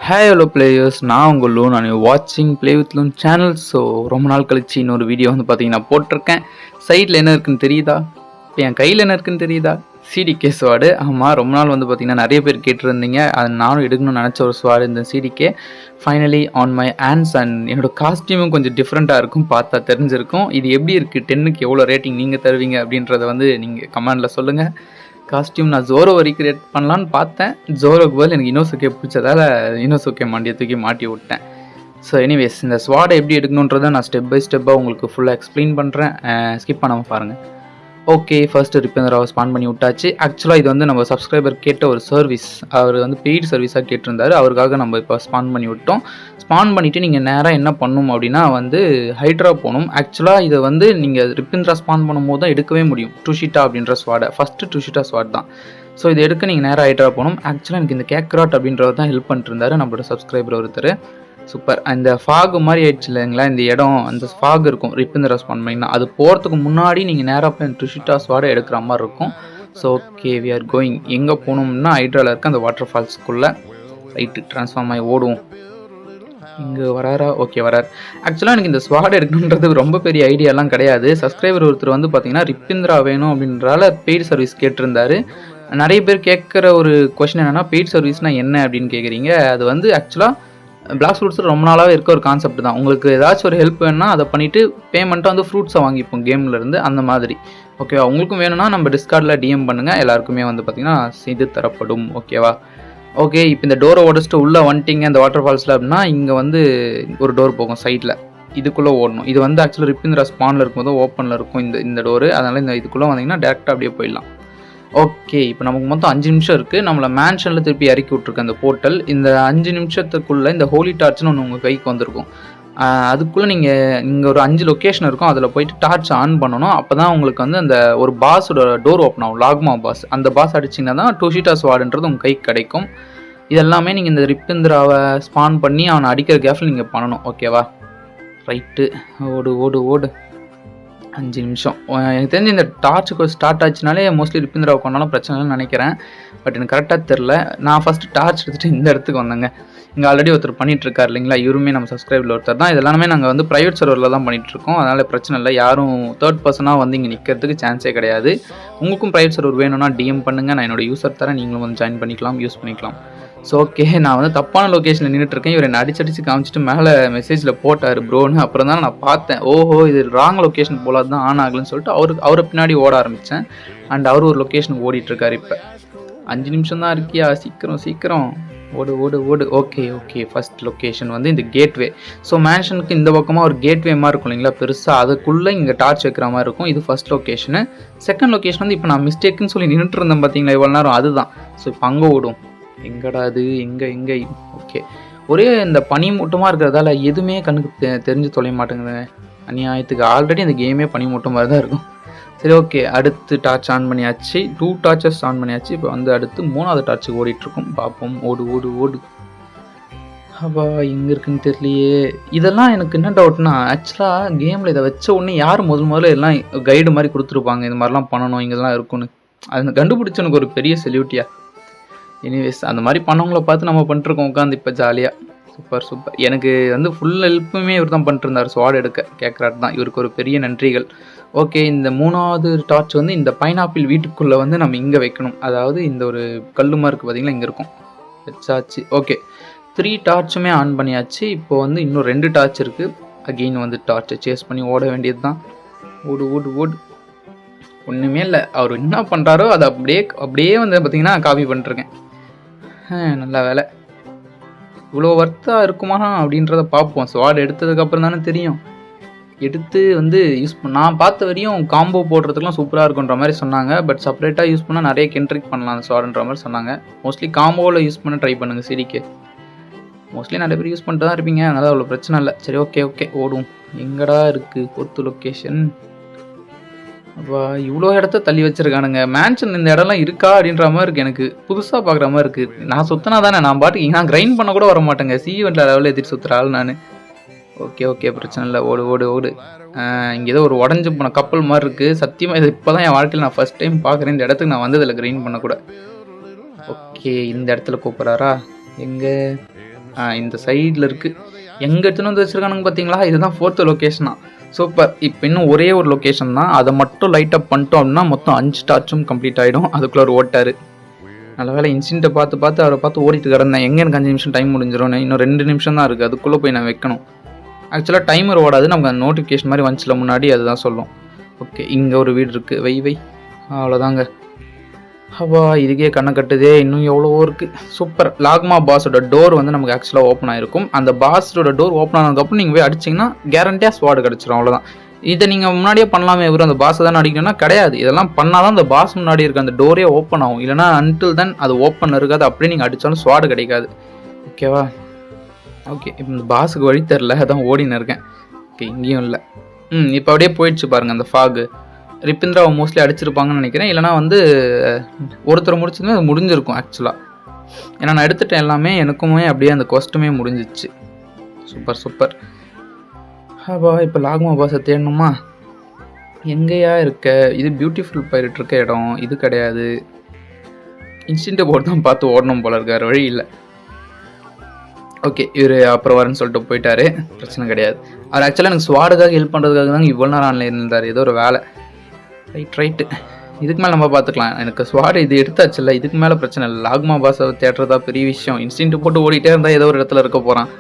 Hi hello players, நான் உங்கள் loan. நான் வாட்சிங் play with loan channel. So ரொம்ப நாள் கழிச்சு இன்னொரு வீடியோ வந்து பார்த்தீங்கன்னா போட்டிருக்கேன். சைடில் என்ன இருக்குன்னு தெரியுதா? இப்போ என் கையில் என்ன இருக்குன்னு தெரியுதா? CDK sword. ஆமாம், ரொம்ப நாள் வந்து பார்த்தீங்கன்னா நிறைய பேர் கேட்டுருந்தீங்க. அது நானும் எடுக்கணும்னு நினச்ச ஒரு ஸ்வாடு இந்த CDK. Finally on my hands. And என்னோடய காஸ்டியூமும் கொஞ்சம் டிஃப்ரெண்ட்டாக இருக்கும், பார்த்தா தெரிஞ்சிருக்கும். இது எப்படி இருக்குது, 10க்கு எவ்வளோ ரேட்டிங் நீங்கள் தருவீங்க அப்படின்றத வந்து நீங்கள் கமெண்டில் சொல்லுங்கள். காஸ்டியூம் நான் ஜோரோ வரைக்கும் ரேட் பண்ணலான்னு பார்த்தேன். ஜோரோக்கு பதில் எனக்கு இனோசுக்கே பிடிச்சதால இனோசுக்கே மண்டியை தூக்கி மாட்டி விட்டேன். ஸோ எனிவேஸ், இந்த ஸ்வாடை எப்படி எடுக்கணுன்றதை நான் ஸ்டெப் பை ஸ்டெப்பாக உங்களுக்கு ஃபுல்லாக எக்ஸ்பிளைன் பண்ணுறேன். ஸ்கிப் பண்ணாமல் பாருங்கள். ஓகே, ஃபர்ஸ்ட்டு ரிப்பேந்தராவை ஸ்பான் பண்ணி விட்டாச்சு. ஆக்சுவலாக இது வந்து நம்ம சப்ஸ்கிரைபர் கேட்ட ஒரு சர்வீஸ். அவர் வந்து பெய்டு சர்வீஸாக கேட்டிருந்தாரு. அவருக்காக நம்ம இப்போ ஸ்பான் பண்ணி விட்டோம். ஸ்பான் பண்ணிவிட்டு நீங்கள் நேராக என்ன பண்ணணும் அப்படின்னா வந்து ஹைட்ரா போகணும். ஆக்சுவலாக இதை வந்து நீங்கள் ரிப்பேந்தரா ஸ்பான் பண்ணும்போது தான் எடுக்கவே முடியும். டுஷிட்டா அப்படின்ற ஸ்வாடை, ஃபஸ்ட்டு டுஷிட்டா ஸ்வாட் தான். ஸோ இதை எடுக்க நீங்கள் நேராக ஹைட்ரா போகணும். ஆக்சுவலாக எனக்கு இந்த கேக்ராட் அப்படின்றவர் தான் ஹெல்ப் பண்ணிட்டு இருந்தார், நம்மளோட சப்ஸ்கிரைபர் ஒருத்தர். சூப்பர். அந்த ஃபாகு மாதிரி ஆயிடுச்சு இல்லைங்களா இந்த இடம். அந்த ஃபாக் இருக்கும் ரிப்பேந்தரா ஸ்பான் பண்ணிங்கன்னா, அது போகிறதுக்கு முன்னாடி நீங்கள் நேராக போய் டுஷிட்டா ஸ்வாடை எடுக்கிற மாதிரி இருக்கும். So okay, we are going. எங்கே போகணும்னா ஹைட்ராவில் இருக்க அந்த வாட்டர் ஃபால்ஸ்க்குள்ளே ரைட்டு ட்ரான்ஸ்ஃபார்ம் ஆகி ஓடுவோம். இங்கே வராரா? ஓகே, வரார். ஆக்சுவலாக எனக்கு இந்த ஸ்வாட் எடுக்கணுன்றது ரொம்ப பெரிய ஐடியாலாம் கிடையாது. சப்ஸ்கிரைபர் ஒருத்தர் வந்து பார்த்தீங்கன்னா ரிப்பேந்தரா வேணும் அப்படின்றால பெய்டு சர்வீஸ் கேட்டிருந்தாரு. நிறைய பேர் கேட்குற ஒரு கொஷின் என்னென்னா, பெய்டு சர்வீஸ்னால் என்ன அப்படின்னு கேட்குறீங்க. அது வந்து ஆக்சுவலாக பிளாக் ஃப்ரூட்ஸில் ரொம்ப நாளாகவே இருக்க ஒரு கான்செப்ட் தான். உங்களுக்கு ஏதாச்சும் ஒரு ஹெல்ப் வேணும்னா அதை பண்ணிவிட்டு பேமெண்ட்டாக வந்து ஃப்ரூட்ஸை வாங்கிப்போம் கேம்லேருந்து, அந்த மாதிரி. ஓகேவா? உங்களுக்கும் வேணும்னா நம்ம டிஸ்கார்டில் டிஎம் பண்ணுங்கள், எல்லாருக்குமே வந்து பார்த்திங்கன்னா இது தரப்படும். ஓகேவா? ஓகே, இப்போ இந்த டோரை உடச்சிட்டு உள்ளே வந்துட்டிங்க அந்த வாட்டர் ஃபால்ஸில் அப்படின்னா இங்கே வந்து ஒரு டோர் போகும் சைடில், இதுக்குள்ளே ஓடணும். இது வந்து ஆக்சுவலாக ரிப்பேந்தரா ஸ்பானில் இருக்கும்போது ஓப்பனில் இருக்கும் இந்த டோரு. அதனால் இந்த இதுக்குள்ளே வந்தீங்கன்னா டேரெக்டாக அப்படியே போயிடலாம். ஓகே, இப்போ நமக்கு மொத்தம் 5 நிமிஷம் இருக்குது. நம்மளை மேன்ஷனில் திருப்பி இறக்கி விட்ருக்கு அந்த போர்ட்டல். இந்த 5 நிமிஷத்துக்குள்ளே இந்த ஹோலி டார்ச்னு ஒன்று உங்கள் கைக்கு வந்திருக்கும். அதுக்குள்ளே நீங்கள் ஒரு 5 லொக்கேஷன் இருக்கும், அதில் போயிட்டு டார்ச் ஆன் பண்ணணும். அப்போ தான் உங்களுக்கு வந்து அந்த ஒரு பாஸோட டோர் ஓப்பன் ஆகும், லாக்மா பாஸ். அந்த பாஸ் அடிச்சிங்கன்னா தான் டுஷிட்டா ஸ்வாடுன்றது உங்கள் கைக்கு கிடைக்கும். இதெல்லாமே நீங்கள் இந்த ரிப்பேந்தராவை ஸ்பான் பண்ணி அவனை அடிக்கிற கேஃபில் நீங்கள் பண்ணணும். ஓகேவா? ரைட்டு, ஓடு ஓடு ஓடு. 5 நிமிஷம். எனக்கு தெரிஞ்சு இந்த டார்ச்சுக்கு ஸ்டார்ட் ஆச்சுனாலே மோஸ்ட்லி ரிப்பேந்தராவை கொண்டாலும் பிரச்சனை இல்லைன்னு நினைக்கிறேன். பட் எனக்கு கரெக்டாக தெரில. நான் ஃபஸ்ட்டு டார்ச் எடுத்துகிட்டு இந்த இடத்துக்கு வந்தேங்க. இங்கே ஆல்ரெடி ஒருத்தர் பண்ணிகிட்ருக்கார் இல்லைங்களா, இவருமே நம்ம சப்ஸ்கிரைபில் ஒருத்தர் தான். இதெல்லாமே நாங்கள் வந்து ப்ரைவேட் சர்வரில் தான் பண்ணிகிட்ருக்கோம். அதனால் பிரச்சனை இல்லை. யாரும் தேர்ட் பர்சனாக வந்து இங்கே நிற்கிறதுக்கு சான்ஸே கிடையாது. உங்களுக்கும் ப்ரைவேட் சர்வர் வேணும்னா டிஎம் பண்ணுங்கள், நான் என்னோடய யூசர் தரேன், நீங்களும் வந்து ஜாயின் பண்ணிக்கலாம், யூஸ் பண்ணிக்கலாம். ஸோ ஓகே, நான் வந்து தப்பான லொக்கேஷனில் நின்றுட்டுருக்கேன். இவர் என்னை அடிச்சு காமிச்சிட்டு மேலே மெசேஜில் போட்டார் ப்ரோன்னு. அப்புறம் தான் நான் பார்த்தேன், ஓஹோ இது ராங் லொக்கேஷன் போல தான் ஆன் ஆகலன்னு சொல்லிட்டு அவரை பின்னாடி ஓட ஆரம்பித்தேன். அண்ட் அவர் ஒரு லொக்கேஷனுக்கு ஓடிட்டுருக்காரு. இப்போ 5 நிமிஷம் தான் இருக்கியா, சீக்கிரம் ஓடு ஓடு ஓடு. ஓகே ஓகே, ஃபஸ்ட் லொக்கேஷன் வந்து இந்த கேட்வே. ஸோ மேன்ஷனுக்கு இந்த பக்கமாக ஒரு கேட்வே மாதிரி இருக்கும் இல்லைங்களா பெருசாக, அதுக்குள்ளே இங்கே டார்ச் வைக்கிற மாதிரி இருக்கும். இது ஃபஸ்ட் லொக்கேஷனு. செகண்ட் லொக்கேஷன் வந்து இப்போ நான் மிஸ்டேக்குன்னு சொல்லி நின்றுட்டு இருந்தேன் பார்த்தீங்களா இவ்வளோ நேரம், அதுதான். ஸோ இப்போ அங்கே ஓடும். எங்கடா அது, எங்கே? ஓகே, ஒரே இந்த பனி மூட்டமாக இருக்கிறதால எதுவுமே கண்ணுக்கு தெரிஞ்சு தொலைய மாட்டேங்குதுங்க அநியாயத்துக்கு. ஆல்ரெடி அந்த கேமே பனி மூட்டம் மாதிரி தான் இருக்கும். சரி ஓகே, அடுத்து டார்ச் ஆன் பண்ணியாச்சு. 2 டார்ச்சஸ் ஆன் பண்ணியாச்சு. இப்போ வந்து அடுத்து 3வது டார்ச்சுக்கு ஓடிட்டுருக்கோம். பார்ப்போம். ஓடு ஓடு ஓடு. அப்பா எங்கே இருக்குன்னு தெரியலையே. இதெல்லாம் எனக்கு என்ன டவுட்னா, ஆக்சுவலாக கேமில் இதை வச்ச உடனே யார் முதல்ல எல்லாம் கைடு மாதிரி கொடுத்துருப்பாங்க, இது மாதிரிலாம் பண்ணணும், இங்கெல்லாம் இருக்குன்னு. அது கண்டுபிடிச்ச எனக்கு ஒரு பெரிய செல்யூட்டியா. எனிவேஸ், அந்த மாதிரி பண்ணவங்கள பார்த்து நம்ம பண்ணிட்டுருக்கோம் உட்காந்து இப்போ ஜாலியாக. சூப்பர். எனக்கு வந்து ஃபுல் ஹெல்ப்புமே இவர் தான் பண்ணிட்டுருந்தார். ஸ்வாட் எடுக்க கேட்குறாரு தான். இவருக்கு ஒரு பெரிய நன்றிகள். ஓகே, இந்த 3வது டார்ச் வந்து இந்த பைனாப்பிள் வீட்டுக்குள்ளே வந்து நம்ம இங்கே வைக்கணும். அதாவது இந்த ஒரு கல்லுமா இருக்குது பார்த்தீங்களா, இங்கே இருக்கும். வச்சாச்சு. ஓகே, 3 டார்ச்சுமே ஆன் பண்ணியாச்சு. இப்போ வந்து இன்னும் 2 டார்ச் இருக்குது. அகெயின் வந்து டார்ச்சை சேஸ் பண்ணி ஓட வேண்டியது தான். ஓடு ஓடு ஓடு. ஒன்றுமே இல்லை, அவர் என்ன பண்ணுறாரோ அதை அப்படியே வந்து பார்த்திங்கன்னா காப்பி பண்ணிட்டுருக்கேன். நல்ல வேலை. இவ்வளோ ஒர்த்தாக இருக்குமா அப்படின்றத பார்ப்போம். ஸ்வாட் எடுத்ததுக்கப்புறம் தானே தெரியும். எடுத்து வந்து யூஸ் நான் பார்த்த வரையும் காம்போ போடுறதுக்குலாம் சூப்பராக இருக்குன்ற மாதிரி சொன்னாங்க. பட் செப்பரேட்டாக யூஸ் பண்ணால் நிறைய கென்ட்ரிக் பண்ணலாம் அந்த ஸ்வாடுன்ற மாதிரி சொன்னாங்க. மோஸ்ட்லி காம்போவில் யூஸ் பண்ண ட்ரை பண்ணுங்கள் சிடிக்கே. மோஸ்ட்லி நிறைய பேர் யூஸ் பண்ணிட்டு தான் இருப்பீங்க, அதனால் அவ்வளோ பிரச்சனை இல்லை. சரி ஓகே ஓடும். எங்கடா இருக்குது 4th லொக்கேஷன்? அப்பா இவ்வளோ இடத்த தள்ளி வச்சுருக்கானுங்க. மேன்ஷன் இந்த இடம்லாம் இருக்கா அப்படின்ற மாதிரி இருக்குது. எனக்கு புதுசாக பார்க்குற மாதிரி இருக்குது. நான் சுற்றினா தானே, நான் பாட்டுக்கு நான் கிரைண்ட் பண்ண கூட வர மாட்டேங்க. ஈவெண்ட்டில் லெவலில் ஏற்றிட்டு சுற்றுற ஆள் நான். ஓகே பிரச்சனை இல்லை. ஓடு. இங்கே ஏதோ ஒரு உடஞ்சி போன கப்பல் மாதிரி இருக்குது. சத்தியமாக இது இப்போ தான் என் வாழ்க்கையில் நான் ஃபஸ்ட் டைம் பார்க்குறேன். இந்த இடத்துக்கு நான் வந்ததில்லை கிரைண்ட் பண்ணக்கூட. ஓகே, இந்த இடத்துல கூப்பிட்றாரா? எங்கே இந்த சைடில் இருக்குது. எங்கே எடுத்துன்னு வந்து வச்சுருக்கானுங்க பார்த்தீங்களா? இதுதான் 4th லொக்கேஷனா. சூப்பர். இப்போ இன்னும் ஒரே ஒரு லொக்கேஷன் தான், அதை மட்டும் லைட் அப் பண்ணிட்டோம் அப்படின்னா மொத்தம் 5 டார்ச்சும் கம்ப்ளீட் ஆகிடும். அதுக்குள்ளே ஒரு ஓட்டார். நல்ல வேலை இன்சிடென்ட்டை பார்த்து அவரை பார்த்து ஓடிட்டு கிடந்தேன். எங்கே எனக்கு 5 நிமிஷம் டைம் முடிஞ்சிடும், இன்னும் 2 நிமிஷம் தான் இருக்குது, அதுக்குள்ளே போய் நான் வைக்கணும். ஆக்சுவலாக டைமர் ஓடாது, நமக்கு அந்த நோட்டிஃபிகேஷன் மாதிரி வந்துச்சுல முன்னாடி, அதுதான் சொல்லும். ஓகே, இங்கே ஒரு வீடு இருக்குது, வை அவ்வளோதாங்க. அப்பா இதுக்கே கண்ணை கட்டுதே, இன்னும் எவ்வளவோ இருக்குது. சூப்பர். லாக்மா பாஸோட டோர் வந்து நமக்கு ஆக்சுவலாக ஓப்பன் ஆகிருக்கும். அந்த பாஸோட டோர் ஓப்பன் ஆனதுக்கப்புறம் நீங்கள் போய் அடிச்சிங்கன்னா கேரண்டியாக ஸ்வாடு கிடச்சிரும். அவ்வளோதான். இதை நீங்கள் முன்னாடியே பண்ணலாமே, இவர் அந்த பாஸை தான் அடிக்கணும்னா கிடையாது. இதெல்லாம் பண்ணால் தான் அந்த பாஸ் முன்னாடி இருக்க அந்த டோரே ஓப்பன் ஆகும். இல்லைனா அன்டில் தென் அது ஓப்பன் இருக்காது, அப்படியே நீங்கள் அடித்தாலும் ஸ்வாடு கிடைக்காது. ஓகேவா? ஓகே, இப்போ இந்த பாஸுக்கு வழி தெரில, அதான் ஓடின்னு இருக்கேன். ஓகே, இங்கேயும் இல்லை. இப்போ அப்படியே போயிடுச்சு பாருங்கள் அந்த ஃபாகு. ரிப்பிந்திராவை மோஸ்ட்லி அடிச்சிருப்பாங்கன்னு நினைக்கிறேன். இல்லைனா வந்து ஒருத்தர் முடிச்சதுமே அது முடிஞ்சிருக்கும் ஆக்சுவலாக. ஏன்னா நான் எடுத்துட்டேன் எல்லாமே, எனக்குமே அப்படியே அந்த கொஸ்ட்டுமே முடிஞ்சிச்சு. சூப்பர். அப்பா இப்போ லாக்மா பாஸை தேடணுமா? எங்கேயா இருக்க? இது பியூட்டிஃபுல் பைரட் இருக்க இடம் இது கிடையாது. இன்ஸ்டன்ட் போர்டு தான் பார்த்து ஓடணும் போல இருக்கார், வழி இல்லை. ஓகே, இவர் அப்புறம் வரேன்னு சொல்லிட்டு போயிட்டாரு, பிரச்சனை கிடையாது. அவர் ஆக்சுவலாக எனக்கு ஸ்வாடுக்காக ஹெல்ப் பண்ணுறதுக்காக தான் இவ்வளோ நேரம் ஆன்லைன் இருந்தார், ஏதோ ஒரு வேலை. ரைட்டு, இதுக்கு மேலே நம்ம பார்த்துக்கலாம். எனக்கு ஸ்வாடு இது எடுத்தாச்சுல்ல, இதுக்கு மேலே பிரச்சனை இல்லை. லாக்மா பாஸை தேடுறதா பெரிய விஷயம். இன்ஸ்டன்ட் போட்டு ஓடிட்டே இருந்தால் ஏதோ ஒரு இடத்துல இருக்க போகிறான்.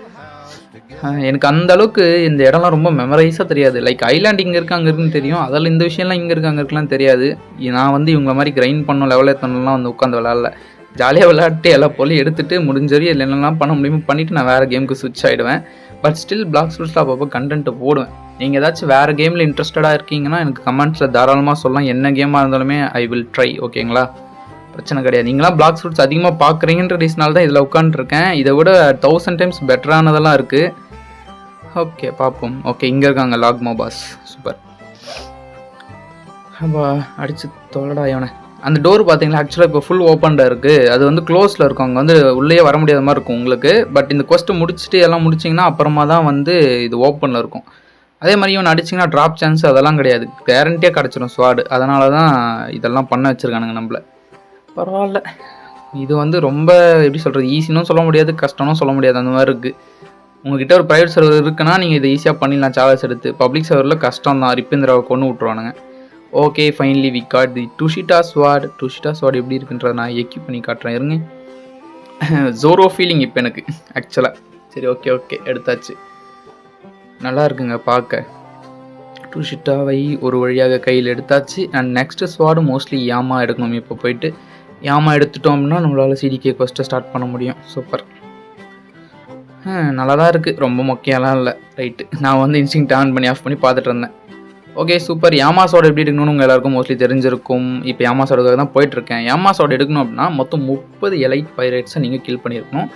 எனக்கு அந்த அளவுக்கு இந்த இடம்லாம் ரொம்ப மெமரைஸாக தெரியாது. லைக் ஐலாண்ட் இங்கே இருக்குது அங்கே இருக்குன்னு தெரியும், அதில் இந்த விஷயம்லாம் இங்கே இருக்குது அங்கே இருக்குலாம் தெரியாது. நான் வந்து இவங்க மாதிரி கிரைண்ட் பண்ணோம் லெவல் எத்தனெலாம் வந்து உட்காந்து விளாட்ல. ஜாலியாக விளையாட்டு எல்லா பொருளையும் எடுத்துகிட்டு முடிஞ்சவரி என்னென்னலாம் பண்ண முடியுமோ பண்ணிவிட்டு நான் வேறு கேமுக்கு ஸ்விட்ச் ஆகிடுவேன். பட் ஸ்டில் பிளாக் ஸ்விட்ச்சில் அப்பப்போ கண்டென்ட்டு போடுவேன். நீங்கள் ஏதாச்சும் வேறு கேமில் இன்ட்ரெஸ்டடாக இருக்கீங்கன்னா எனக்கு கமெண்ட்ஸில் தாராளமாக சொல்லலாம். என்ன கேமாக இருந்தாலுமே ஐ வில் ட்ரை. ஓகேங்களா? பிரச்சனை கிடையாது. நீங்களாம் பிளாக் ஸ்விட்ச் அதிகமாக பார்க்குறீங்கன்ற ரீசனால் தான் இதில் உட்காந்துருக்கேன். இதை விட 1000 டைம்ஸ் பெட்டரானதெல்லாம் இருக்குது. ஓகே, பார்ப்போம். ஓகே, இங்கே இருக்காங்க லாக்மா பாஸ். சூப்பர். அப்பா அடிச்சு தொலைடா இவனை. அந்த டோர் பார்த்தீங்களா, ஆக்சுவலாக இப்போ ஃபுல் ஓப்பன்டாக இருக்குது. அது வந்து க்ளோஸில் இருக்கும், அங்கே வந்து உள்ளே வர முடியாத மாதிரி இருக்கும் உங்களுக்கு. பட் இந்த கொஸ்ட்டு முடிச்சுட்டு எல்லாம் முடிச்சிங்கன்னா அப்புறமா தான் வந்து இது ஓப்பனில் இருக்கும். அதே மாதிரி இவன் அடிச்சிங்கன்னா ட்ராப் சான்ஸ் அதெல்லாம் கிடையாது, கேரண்டியாக கிடச்சிடும் ஸ்வாடு. அதனால தான் இதெல்லாம் பண்ண வச்சுருக்கானுங்க நம்மளை. பரவாயில்ல, இது வந்து ரொம்ப எப்படி சொல்கிறது, ஈஸினும் சொல்ல முடியாது, கஷ்டம்னு சொல்ல முடியாது, அந்த மாதிரி இருக்குது. உங்ககிட்ட ஒரு ப்ரைவேட் சர்வர் இருக்குன்னா நீங்கள் இதை ஈஸியாக பண்ணிடலாம் சார்ஜஸ் எடுத்து. பப்ளிக் சர்வரில் கஷ்டம் தான், ரிப்பிந்திராவை கொண்டு விட்ருவானுங்க. ஓகே, ஃபைனலி வி காட் தி டுஷிட்டா ஸ்வாட். டுஷிட்டா ஸ்வாட் எப்படி இருக்குன்றத நான் எக்யூப் பண்ணி காட்டுறேன் இருங்க. ஜோரோ ஃபீலிங் இப்போ எனக்கு ஆக்சுவலாக. சரி, ஓகே எடுத்தாச்சு. நல்லா இருக்குங்க பார்க்க. டுஷிட்டாவை ஒரு வழியாக கையில் எடுத்தாச்சு. அண்ட் நெக்ஸ்ட்டு ஸ்வாடு மோஸ்ட்லி யாமா எடுக்கணும். இப்போ போயிட்டு யாமா எடுத்துட்டோம் அப்படின்னா நம்மளால் சிடிகே கொஸ்ட்டை ஸ்டார்ட் பண்ண முடியும். சூப்பர். நல்லா தான் இருக்குது, ரொம்ப முக்கியம்லாம் இல்லை. ரைட்டு, நான் வந்து இன்ஸ்டிங்க்ட் ஆன் பண்ணி ஆஃப் பண்ணி பார்த்துட்டு இருந்தேன். Okay, super. யாமாஸோட எப்படி எடுக்கணும்னு உங்கள் எல்லாருக்கும் மோஸ்ட்லி தெரிஞ்சிருக்கும். இப்போ யாமாஸோட தான் போயிட்டுருக்கேன். யாமாஸோட எடுக்கணும் அப்படின்னா மொத்தம் 30 எலைட் பைரேட்ஸை நீங்கள் கில் பண்ணியிருக்கணும்.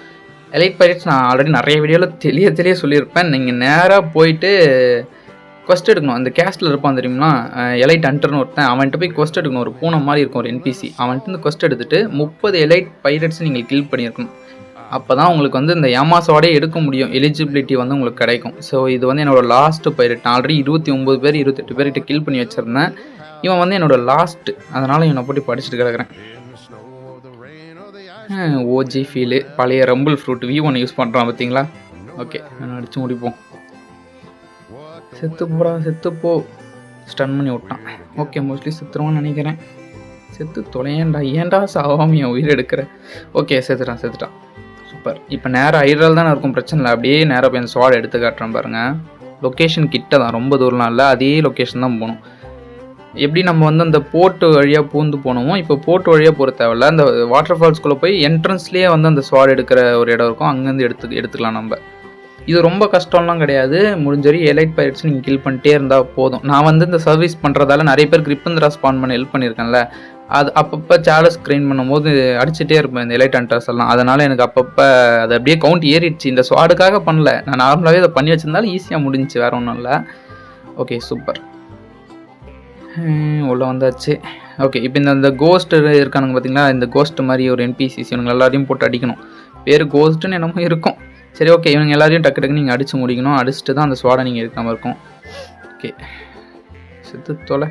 எலைட் பைரேட்ஸ் நான் ஆல்ரெடி நிறைய வீடியோவில் தெளிய சொல்லியிருப்பேன். நீங்கள் நேராக போயிட்டு கொஸ்ட் எடுக்கணும். அந்த கேஸ்ட்டில் இருப்பான் தெரியுமா, எலைட் ஹண்டர்னு ஒருத்தன், அவன்கிட்ட போய் கொஸ்ட் எடுக்கணும். ஒரு பூனை மாதிரி இருக்கும், ஒரு என்பிசி. அவன்கிட்ட இந்த கொஸ்ட் எடுத்துகிட்டு 30 எலைட் பைரேட்ஸை நீங்கள் கில் பண்ணியிருக்கணும். அப்போ தான் உங்களுக்கு வந்து இந்த யாமாஸோடே எடுக்க முடியும், எலிஜிபிலிட்டி வந்து உங்களுக்கு கிடைக்கும். ஸோ இது வந்து என்னோடய லாஸ்ட்டு பைரட். நான் ஆல்ரெடி 29 பேர் 28 பேர்கிட்ட கில் பண்ணி வச்சுருந்தேன். இவன் வந்து என்னோடய லாஸ்ட்டு, அதனால் இவனை போட்டு படிச்சுட்டு கிடக்கிறேன். ஓஜி ஃபீலு, பழைய ரம்பிள் ஃப்ரூட் V1 யூஸ் பண்ணுறான் பார்த்தீங்களா. ஓகே, நான் அடித்து முடிப்போம். செத்துப்போ. ஸ்டன் பண்ணி விட்டான். ஓகே, மோஸ்ட்லி செத்துருவான்னு நினைக்கிறேன். செத்து தொலையேண்டா, ஏன்டா சாவாமியா உயிர் எடுக்கிற. ஓகே, செத்துட்டான். சூப்பர். இப்போ நேராக ஐரல் தானே இருக்கும், பிரச்சனை இல்லை. அப்படியே நேராக போய் அந்த ஸ்வாட் எடுத்து காட்டுறேன் பாருங்கள். லொக்கேஷன் கிட்ட தான், ரொம்ப தூரம்லாம் இல்லை, அதே லொக்கேஷன் தான் போகணும். எப்படி நம்ம வந்து அந்த போர்ட்டு வழியாக பூந்து போனோமோ, இப்போ போர்ட்டு வழியாக போகிற தேவையில்ல. அந்த வாட்டர் ஃபால்ஸ்குள்ளே போய் என்ட்ரன்ஸ்லேயே வந்து அந்த ஸ்வாட் எடுக்கிற ஒரு இடம் இருக்கும், அங்கேருந்து எடுத்துக்கலாம் நம்ம. இது ரொம்ப கஷ்டம்லாம் கிடையாது. முடிஞ்சவரை எலைட் பைரட்ஸ் நீங்கள் கில் பண்ணிட்டே இருந்தால் போதும். நான் வந்து இந்த சர்வீஸ் பண்ணுறதால நிறைய பேருக்கு ரிப்பிந்திரா ஸ்பான் பண்ண ஹெல்ப் பண்ணியிருக்கேன்ல, அது அப்பப்போ சேலஸ் ஸ்க்ரீன் பண்ணும்போது அடிச்சுட்டே இருப்பேன் இந்த எலைட் ஹண்டர்ஸ் எல்லாம். அதனால் எனக்கு அப்பப்போ அது அப்படியே கவுண்ட் ஏறிடுச்சு. இந்த ஸ்வாடுக்காக பண்ணல, நான் நார்மலாகவே அதை பண்ணி வச்சிருந்தாலும் ஈஸியாக முடிஞ்சிச்சு, வேறு ஒன்றும் இல்லை. Okay, super. உள்ளே வந்தாச்சு. ஓகே, இப்போ இந்த கோஸ்ட்டு இருக்கானுங்க பார்த்தீங்களா, இந்த கோஸ்ட் மாதிரி ஒரு என்பிசிஸ், இவங்க எல்லாரையும் போட்டு அடிக்கணும். பேர் கோஸ்ட்டுன்னு என்னமோ இருக்கும். சரி, ஓகே, இவங்க எல்லாரையும் டக்கு நீங்கள் அடித்து முடிக்கணும். அடிச்சுட்டு தான் அந்த ஸ்வாடை நீங்கள் எடுக்காமல் இருக்கும். ஓகே, செத்து தொலை.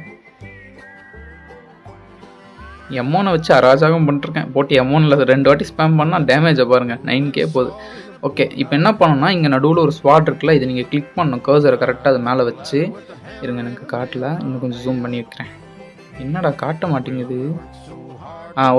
எமௌனை வச்சு அராஜகம் பண்ணிருக்கேன். போட்டு எமௌனில் 2 வாட்டி ஸ்பேம் பண்ணால் டேமேஜை பாருங்கள், 9K போகுது. ஓகே, இப்போ என்ன பண்ணணும்னா இங்கே நடுவில் ஒரு ஸ்வாட் இருக்குல்ல, இதை நீங்கள் கிளிக் பண்ணணும். கர்சரை கரெக்டாக அது மேலே வச்சு இருங்க, எனக்கு காட்டல, இன்னும் கொஞ்சம் ஜூம் பண்ணி வைக்கிறேன். என்னடா காட்ட மாட்டேங்குது?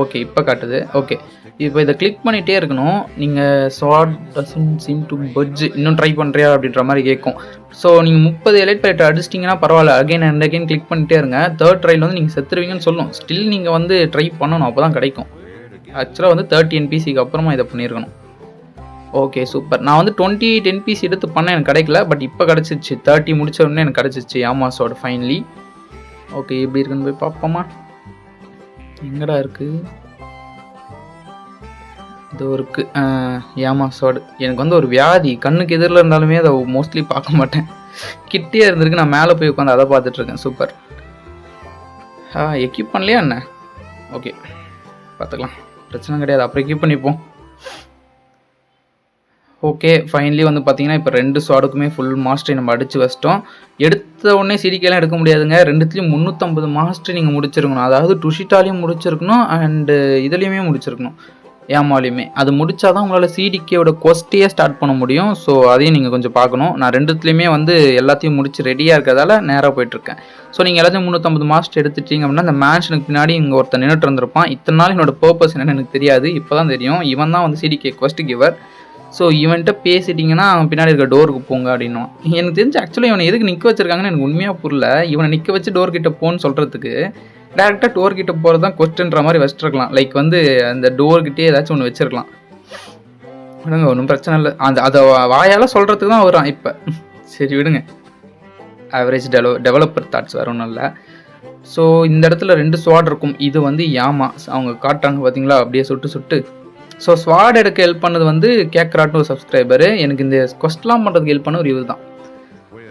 ஓகே, இப்போ காட்டுது. ஓகே, இப்போ இதை கிளிக் பண்ணிகிட்டே இருக்கணும். நீங்கள் ஸ்வாட் டசன்ட் சீம் டு பட்ஜ், இன்னும் ட்ரை பண்ணுறியா அப்படின்ற மாதிரி கேட்கும். ஸோ நீங்கள் 30 எலைட் பிளேட் அடிச்சிட்டிங்கன்னா பரவாயில்ல, அகைன் அண்ட் அகைன் கிளிக் பண்ணிட்டே இருங்க. தேர்ட் ட்ரையில் வந்து நீங்கள் செத்துருவீங்கன்னு சொல்லும். ஸ்டில் நீங்கள் வந்து ட்ரை பண்ணணும், அப்போ தான் கிடைக்கும். ஆக்சுவலாக வந்து 30 NPCக்கு அப்புறமா இதை பண்ணியிருக்கணும். Okay, super. நான் வந்து 28 NPC எடுத்து பண்ண எனக்கு கிடைக்கல, பட் இப்போ கிடச்சிச்சு. 30 முடிச்ச உடனே எனக்கு கிடச்சிச்சு யாமாஸோட ஃபைனலி. ஓகே, எப்படி இருக்குன்னு போய் பார்ப்போமா? எங்கடா இருக்குது? இதோ இருக்குது, யாமாஸோடு. எனக்கு வந்து ஒரு வியாதி, கண்ணுக்கு எதிரில் இருந்தாலுமே அதை மோஸ்ட்லி பார்க்க மாட்டேன். கிட்டே இருந்திருக்கு, நான் மேலே போய் உட்காந்து அதை பார்த்துட்ருக்கேன். சூப்பர். எக்யூப் பண்ணலையா என்ன? ஓகே, பார்த்துக்கலாம், பிரச்சனை கிடையாது, அப்புறம் எக்யூப் பண்ணிப்போம். ஓகே, ஃபைனலி வந்து பார்த்தீங்கன்னா இப்போ 2 ஸ்வாடுக்குமே ஃபுல் மாஸ்டரி நம்ம அடித்து வச்சிட்டோம். எடுத்த உடனே சிடிக்கெல்லாம் எடுக்க முடியாதுங்க. 2த்துலேயும் 350 மாஸ்டரி நீங்கள் முடிச்சிருக்கணும். அதாவது டுஷிட்டாலையும் முடிச்சிருக்கணும் அண்டு இதுலேயுமே முடிச்சிருக்கணும், ஏமாலையுமே. அது முடித்தா தான் உங்களால் சிடிக்கேயோட கொஸ்ட்டையே ஸ்டார்ட் பண்ண முடியும். ஸோ அதையும் நீங்கள் கொஞ்சம் பார்க்கணும். நான் 2த்துலேயுமே வந்து எல்லாத்தையும் முடிச்சு ரெடியாக இருக்கிறதால நேராக போயிட்டுருக்கேன். ஸோ நீங்கள் எல்லாத்தையும் 350 மாஸ்டர் எடுத்துட்டீங்க அப்படின்னா அந்த மேன்ஷனுக்கு பின்னாடி இங்கே ஒருத்தர் நின்றுட்டு இருந்திருப்பான். இத்தனை நாள் என்னோட பர்பஸ் என்னன்னு எனக்கு தெரியாது, இப்போ தான் தெரியும். இவன் தான் வந்து சிடிகே கொஸ்ட் கிவர். ஸோ இவன்கிட்ட பேசிட்டிங்கன்னா அவன் பின்னாடி இருக்க டோருக்கு போங்க அப்படின்னும். எனக்கு தெரிஞ்சு ஆக்சுவலாக இவனை எதுக்கு நிற்க வச்சிருக்காங்கன்னு எனக்கு உண்மையாக புரியல. இவனை நிற்க வச்சு டோர்கிட்ட போன்னு சொல்கிறதுக்கு டேரெக்டாக டோர்கிட்ட போகிறது தான் கொஸ்டின்ற மாதிரி வச்சுருக்கலாம். லைக் வந்து அந்த டோர்கிட்டே ஏதாச்சும் ஒன்று வச்சுருக்கலாம். விடுங்க, ஒன்றும் பிரச்சனை இல்லை. அதை வாயால் சொல்கிறதுக்கு தான் வரான் இப்போ. சரி விடுங்க, ஆவரேஜ் டெவலப்பர் தாட்ஸ் வேறு ஒன்றும் இல்லை. ஸோ இந்த இடத்துல 2 ஸ்வாட் இருக்கும். இது வந்து யாமா அவங்க காட்டுறாங்க பார்த்தீங்களா, அப்படியே சுட்டு. ஸோ ஸ்வாட் எடுக்க ஹெல்ப் பண்ணது வந்து கேட்குறாட்டு ஒரு சப்ஸ்கிரைபரு. எனக்கு இந்த கொஸ்ட்லாம் பண்ணுறதுக்கு ஹெல்ப் பண்ண ஒரு இது தான்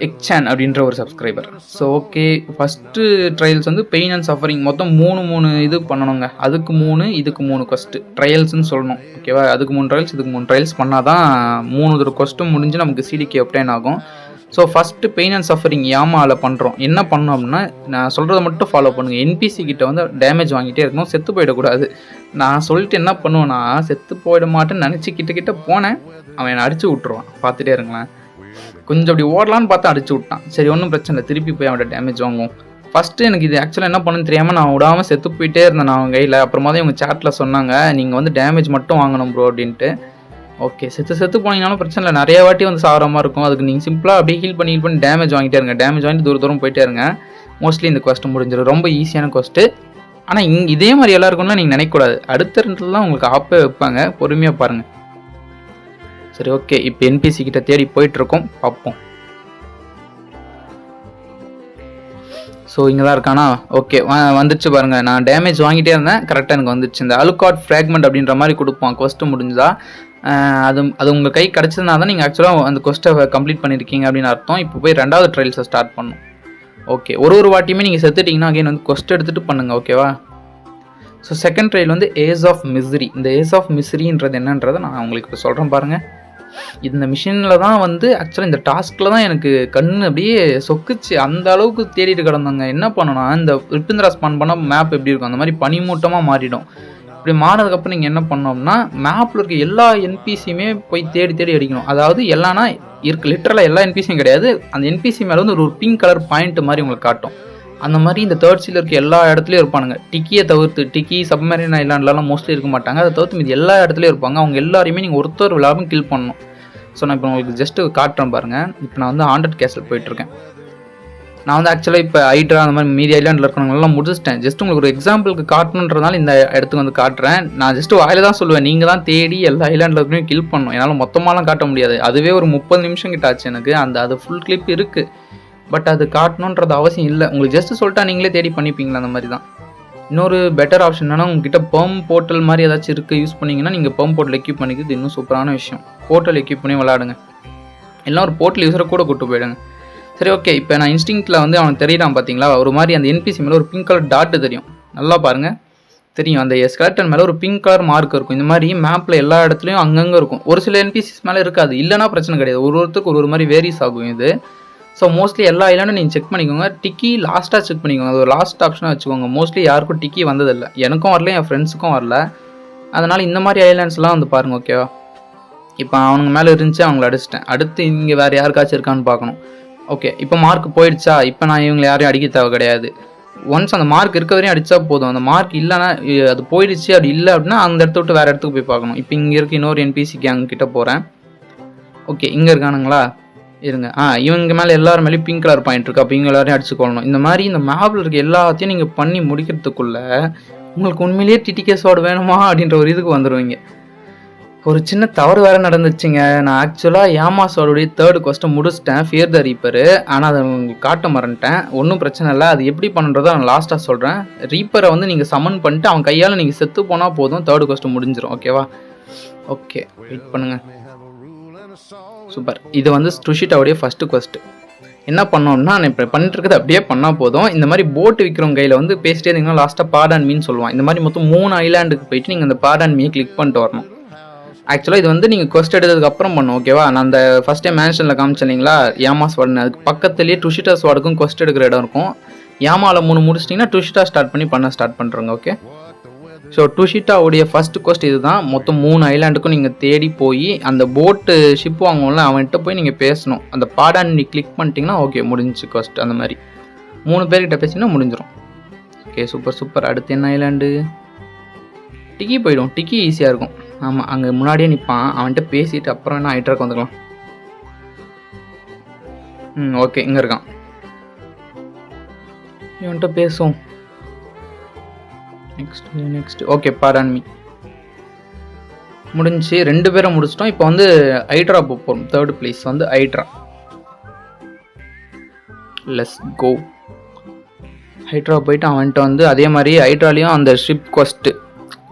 எக்சான் அப்படின்ற ஒரு subscriber. So okay, first trials வந்து பெயின் அண்ட் சஃபரிங் மொத்தம் 3 இது பண்ணணுங்க. அதுக்கு 3, இதுக்கு 3 கொஸ்ட்டு ட்ரையல்ஸ்ன்னு சொல்லணும். ஓகேவா, அதுக்கு 3 ட்ரையல்ஸ், இதுக்கு 3 ட்ரையல்ஸ் பண்ணால் தான் 3 கொஸ்ட்டும் முடிஞ்சு நமக்கு சிடிகே அப்டைன் ஆகும். So first pain and suffering யாமாவில் பண்ணுறோம். என்ன பண்ணோம் அப்படின்னா, நான் சொல்கிறத மட்டும் ஃபாலோ பண்ணுங்கள். NPC கிட்ட வந்து டேமேஜ் வாங்கிட்டே இருக்கணும், செத்து போயிடக்கூடாது. நான் சொல்லிட்டு என்ன பண்ணுவேன்னா, செத்து போயிட மாட்டேன்னு நினச்சி கிட்ட போனேன், அவன் என்னை அடிச்சு விட்ருவான். பார்த்துட்டே இருங்களேன். கொஞ்சம் அப்படி ஓடலான்னு பார்த்தா அடிச்சு விட்டான். சரி, ஒன்றும் பிரச்சனை இல்லை, திருப்பி போய் அவன்கிட்ட டேமேஜ் வாங்குவோம். ஃபஸ்ட்டு எனக்கு இது ஆக்சுவலாக என்ன பண்ணுன்னு தெரியாமல் நான் விடாமல் செத்து போயிட்டே இருந்தேன் நான் அவன் கையில். அப்புறமா தான் இவங்க சேட்டில் சொன்னாங்க, நீங்கள் வந்து டேமேஜ் மட்டும் வாங்கணும் ப்ரோ அப்படின்ட்டு. ஓகே, செத்து போனீங்கனாலும் பிரச்சனை இல்லை, நிறைய வாட்டி வந்து சாகிற மாதிரி இருக்கும். அதுக்கு நீங்கள் சிம்பிளாக அப்படியே ஹீல் பண்ணி டேமேஜ் வாங்கிட்டே இருங்க. டேமேஜ் வாங்கிட்டு தூரம் போயிட்டே இருங்க. மோஸ்ட்லி இந்த கொஸ்ட்டு முடிஞ்சிடும். ரொம்ப ஈஸியான கொஸ்ட்டு. ஆனால் இதே மாதிரி எல்லாருக்கும்லாம் நீங்கள் நினைக்கக்கூடாது. அடுத்த 2 உங்களுக்கு ஆப்பே வைப்பாங்க, பொறுமையாக பாருங்கள். சரி, ஓகே, இப்போ NPC கிட்ட தேடி போயிட்டுருக்கோம், பார்ப்போம். ஸோ இங்கே தான் இருக்கானா? ஓகே, வந்துச்சு பாருங்கள். நான் டேமேஜ் வாங்கிட்டே இருந்தேன், கரெக்டாக எனக்கு வந்துச்சு. இந்த அலுகாட் ஃப்ராக்மெண்ட் அப்படின்ற மாதிரி கொடுப்பான் கொஸ்ட்டு முடிஞ்சுதா. அது உங்கள் கை கிடச்சதுனா தான் நீங்கள் ஆக்சுவலாக அந்த கொஸ்ட்டை கம்ப்ளீட் பண்ணியிருக்கீங்க அப்படின்னு அர்த்தம். இப்போ போய் 2வது ட்ரையல்ஸை ஸ்டார்ட் பண்ணணும். ஓகே, ஒரு வாட்டியுமே நீங்கள் செத்துட்டிங்கன்னா அகைன் வந்து கொஸ்ட் எடுத்துகிட்டு பண்ணுங்கள், ஓகேவா? ஸோ செகண்ட் ட்ரையல் வந்து ஏஸ் ஆஃப் மிஸ்ரி. இந்த ஏஸ் ஆஃப் மிஸ்ரின்றது என்னன்றதை நான் உங்களுக்கு இப்போ சொல்கிறேன் பாருங்கள். இந்த மிஷினில் தான் வந்து ஆக்சுவலாக இந்த டாஸ்கில் தான் எனக்கு கண்ணு அப்படியே சொக்குச்சு. அந்த அளவுக்கு தேடிட்டு கிடந்தாங்க. என்ன பண்ணணும்னா, இந்த ரிப்பிந்திரா ஸ்பான் பண்ணால் மேப் எப்படி இருக்கும் அந்த மாதிரி பனிமூட்டமாக மாறிடும். இப்படி மாறினதுக்கப்புறம் நீங்கள் என்ன பண்ணோம்னா, மேப்பில் இருக்க எல்லா NPCயுமே போய் தேடி அடிக்கணும். அதாவது எல்லானா இருக்கு, லிட்டரலாக எல்லா NPCயும் கிடையாது. அந்த NPC மேலே வந்து ஒரு பிங்க் கலர் பாயிண்ட் மாதிரி உங்களுக்கு காட்டும். அந்த மாதிரி இந்த 3rd சீல இருக்க எல்லா இடத்துலையும் இருப்பானுங்க. டிக்கியை தவிர்த்து, டிக்கி சப்மரீன் ஐலாண்ட்லாம் மோஸ்ட்லி இருக்க மாட்டாங்க. அதை தவிர்த்து மீது எல்லா இடத்துலையும் இருப்பாங்க. அவங்க எல்லாரையுமே நீங்கள் ஒருத்தர் விழாமல் கில் பண்ணணும். ஸோ நான் இப்போ உங்களுக்கு ஜஸ்ட்டு காட்டுறேன் பாருங்கள். இப்போ நான் வந்து ஹாண்டட் கேஸ்டில் போயிட்டுருக்கேன். நான் வந்து ஆக்சுவலாக இப்போ ஹைட்ரா அந்த மாதிரி மீதி ஐலாண்டில் இருக்கிறவங்களாம் முடிச்சிட்டேன். ஜஸ்ட் உங்களுக்கு ஒரு எக்ஸாம்பிளுக்கு காட்டணுன்றதுனால இந்த இடத்துக்கு வந்து காட்டுறேன். நான் ஜஸ்ட்டு வாயில் தான் சொல்லுவேன், நீங்கள் தான் தேடி எல்லா ஐலாண்டில் இருக்கிறையும் கில் பண்ணணும். என்னால் மொத்தமாலாம் காட்ட முடியாது. அதுவே ஒரு 30 நிமிஷம் கிட்ட ஆச்சு எனக்கு. அது ஃபுல் கிளிப் இருக்குது, பட் அது காட்டணுன்றது அவசியம் இல்லை. உங்களுக்கு ஜஸ்ட்டு சொல்லிட்டா நீங்களே தேடி பண்ணிப்பீங்களா, அந்த மாதிரி தான். இன்னொரு பெட்டர் ஆப்ஷன் என்னன்னா, உங்ககிட்ட பர்ம் போர்ட்டல் மாதிரி ஏதாச்சும் இருக்குது யூஸ் பண்ணிங்கன்னா நீங்கள் பர்ம் போர்ட்டல் எக்யூப் பண்ணிக்கிறது இன்னும் சூப்பரான விஷயம். போர்ட்டல் எக்யூப் பண்ணி விளாடுங்க. எல்லாம் ஒரு போர்ட்டல் யூஸரை கூட கூட்டு போயிடுங்க. சரி, ஓகே, இப்போ நான் இன்ஸ்டிங்க்டில் வந்து அவனுக்கு தெரியிறான் பார்த்தீங்களா, ஒரு மாதிரி அந்த NPC மேலே ஒரு பிங்க் கலர் டாட்டு தெரியும். நல்லா பாருங்கள், தெரியும். அந்த ஸ்கெலட்டன் மேலே ஒரு பிங்க் கலர் மார்க் இருக்கும். இந்த மாதிரி மேப்பில் எல்லா இடத்துலையும் அங்கங்கே இருக்கும். ஒரு சில NPCs மேலே இருக்காது, இல்லைனா பிரச்சனை கிடையாது. ஒருத்தருக்கு ஒரு மாதிரி வேரிஸ் ஆகும் இது. ஸோ மோஸ்ட்லி எல்லா ஐலாண்டும் நீங்கள் செக் பண்ணிக்கோங்க. டிக்கி லாஸ்ட்டாக செக் பண்ணிக்கோங்க. அது ஒரு லாஸ்ட் ஆப்ஷனாக வச்சுக்கோங்க. மோஸ்ட்லி யாருக்கும் டிக்கி வந்ததில்லை, எனக்கும் வரல, என் ஃப்ரெண்ட்ஸுக்கும் வரல. அதனால் இந்த மாதிரி ஐலாண்ட்ஸ்லாம் வந்து பாருங்கள், ஓகேவா? இப்போ அவனுங்க மேலே இருந்துச்சு, அவங்கள அடிச்சிட்டேன். அடுத்து இங்கே வேறு யாருக்காச்சும் இருக்கான்னு பார்க்கணும். ஓகே, இப்போ மார்க் போயிடுச்சா? இப்போ நான் இவங்களை யாரையும் அடிக்க தேவை கிடையாது. ஒன்ஸ் அந்த மார்க் இருக்க வரையும் அடித்தா போதும். அந்த மார்க் இல்லைன்னா அது போயிடுச்சு, அப்படி இல்லை அப்படின்னா அந்த இடத்த விட்டு வேறு இடத்துக்கு போய் பார்க்கணும். இப்போ இங்கே இருக்க இன்னொரு என்பிசி கேங் கிட்ட போகிறேன். ஓகே, இங்கே இருக்கானுங்களா? இருங்க. இவங்க மேலே எல்லாரும் மேலேயும் பிங்க் கலர் பாயிண்ட் இருக்குது. அப்போ இவங்க எல்லாரையும் அடிச்சுக்கொள்ளணும். இந்த மாதிரி இந்த மேப்பில் இருக்க எல்லாத்தையும் நீங்கள் பண்ணி முடிக்கிறதுக்குள்ளே உங்களுக்கு உண்மையிலேயே டிடிகே ஸ்வாட் வேணுமா அப்படின்ற ஒரு இதுக்கு வந்துடுவீங்க. ஒரு சின்ன தவறு வேறு நடந்துச்சுங்க. நான் ஆக்சுவலாக யாமாஸோடைய 3rd கொஸ்ட்டை முடிச்சிட்டேன், ஃபியர் த ரீப்பரு. ஆனால் அதை உங்களுக்கு காட்ட மறந்துட்டேன். ஒன்றும் பிரச்சனை இல்லை, அது எப்படி பண்ணுறதோ நான் லாஸ்ட்டாக சொல்கிறேன். ரீப்பரை வந்து நீங்கள் சமன் பண்ணிட்டு அவன் கையால் நீங்கள் செத்து போனால் போதும், 3rd கொஸ்ட்டு முடிஞ்சிடும். ஓகேவா? ஓகே, வெயிட் பண்ணுங்கள். சூப்பர். இது வந்து டுஷிட்டாவுடைய ஃபஸ்ட்டு கொஸ்ட்டு. என்ன பண்ணோம்னா, நான் இப்போ பண்ணிட்டு இருக்கிறது அப்படியே பண்ணால் போதும். இந்த மாதிரி போட்டு விற்கிறவங்க கையில் வந்து பேசிட்டே இருந்தீங்கன்னா லாஸ்ட்டாக பாடான் மீன் சொல்லுவான். இந்த மாதிரி மொத்தம் 3 ஐலாண்டுக்கு போயிட்டு நீங்கள் அந்த பாடான் மீயை கிளிக் பண்ணிட்டு வரணும். ஆக்சுவலாக இது வந்து நீங்கள் கொஸ்ட் எடுத்ததுக்கு அப்புறம் பண்ணும். ஓகேவா? நான் அந்த ஃபஸ்ட் டைம் மேன்ஷனில் காமிச்சேன் இல்லைங்களா, யாமா ஸ்வாட்னு. அதுக்கு பக்கத்துலேயே டுஷிட்டா ஸ்வாடுக்கும் கொஸ்ட் எடுக்கிற இடம் இருக்கும். யாமாவில் 3 முடிச்சிட்டிங்கன்னா டுஷிட்டா ஸ்டார்ட் பண்ணுறோங்க. ஓகே, ஸோ டுஷிட்டாவுடைய ஃபஸ்ட்டு கொஸ்ட் இது தான். மொத்தம் 3 ஐலாண்டுக்கும் நீங்கள் தேடி போய் அந்த போட்டு ஷிப் வாங்குவோம்ல, அவன்கிட்ட போய் நீங்கள் பேசணும். அந்த பாடான் நீ கிளிக் பண்ணிட்டீங்கன்னா ஓகே, முடிஞ்சிச்சு கொஸ்ட். அந்த மாதிரி 3 பேர்கிட்ட பேசிங்கன்னா முடிஞ்சிடும். Okay, super. அடுத்து என்ன ஐலாண்டு? டிக்கி போயிடும். டிக்கி ஈஸியாக இருக்கும். ஆமாம், அங்கே முன்னாடியே நிற்பான். அவன்கிட்ட பேசிட்டு அப்புறம் என்ன ஹைட்ராக் வந்துக்கலாம். ஓகே, இங்கே இருக்கான். இவன்கிட்ட பேசும். நெக்ஸ்ட் ஓகே, பாடான்மி முடிஞ்சு 2 பேரும் முடிச்சிட்டோம். இப்போ வந்து ஹைட்ரா போகிறோம். 3rd பிளேஸ் வந்து ஹைட்ரா. Let's go. ஹைட்ரா போயிட்டு அவன்கிட்ட வந்து அதே மாதிரி ஹைட்ராலையும் அந்த ஷிப் கொஸ்ட்டு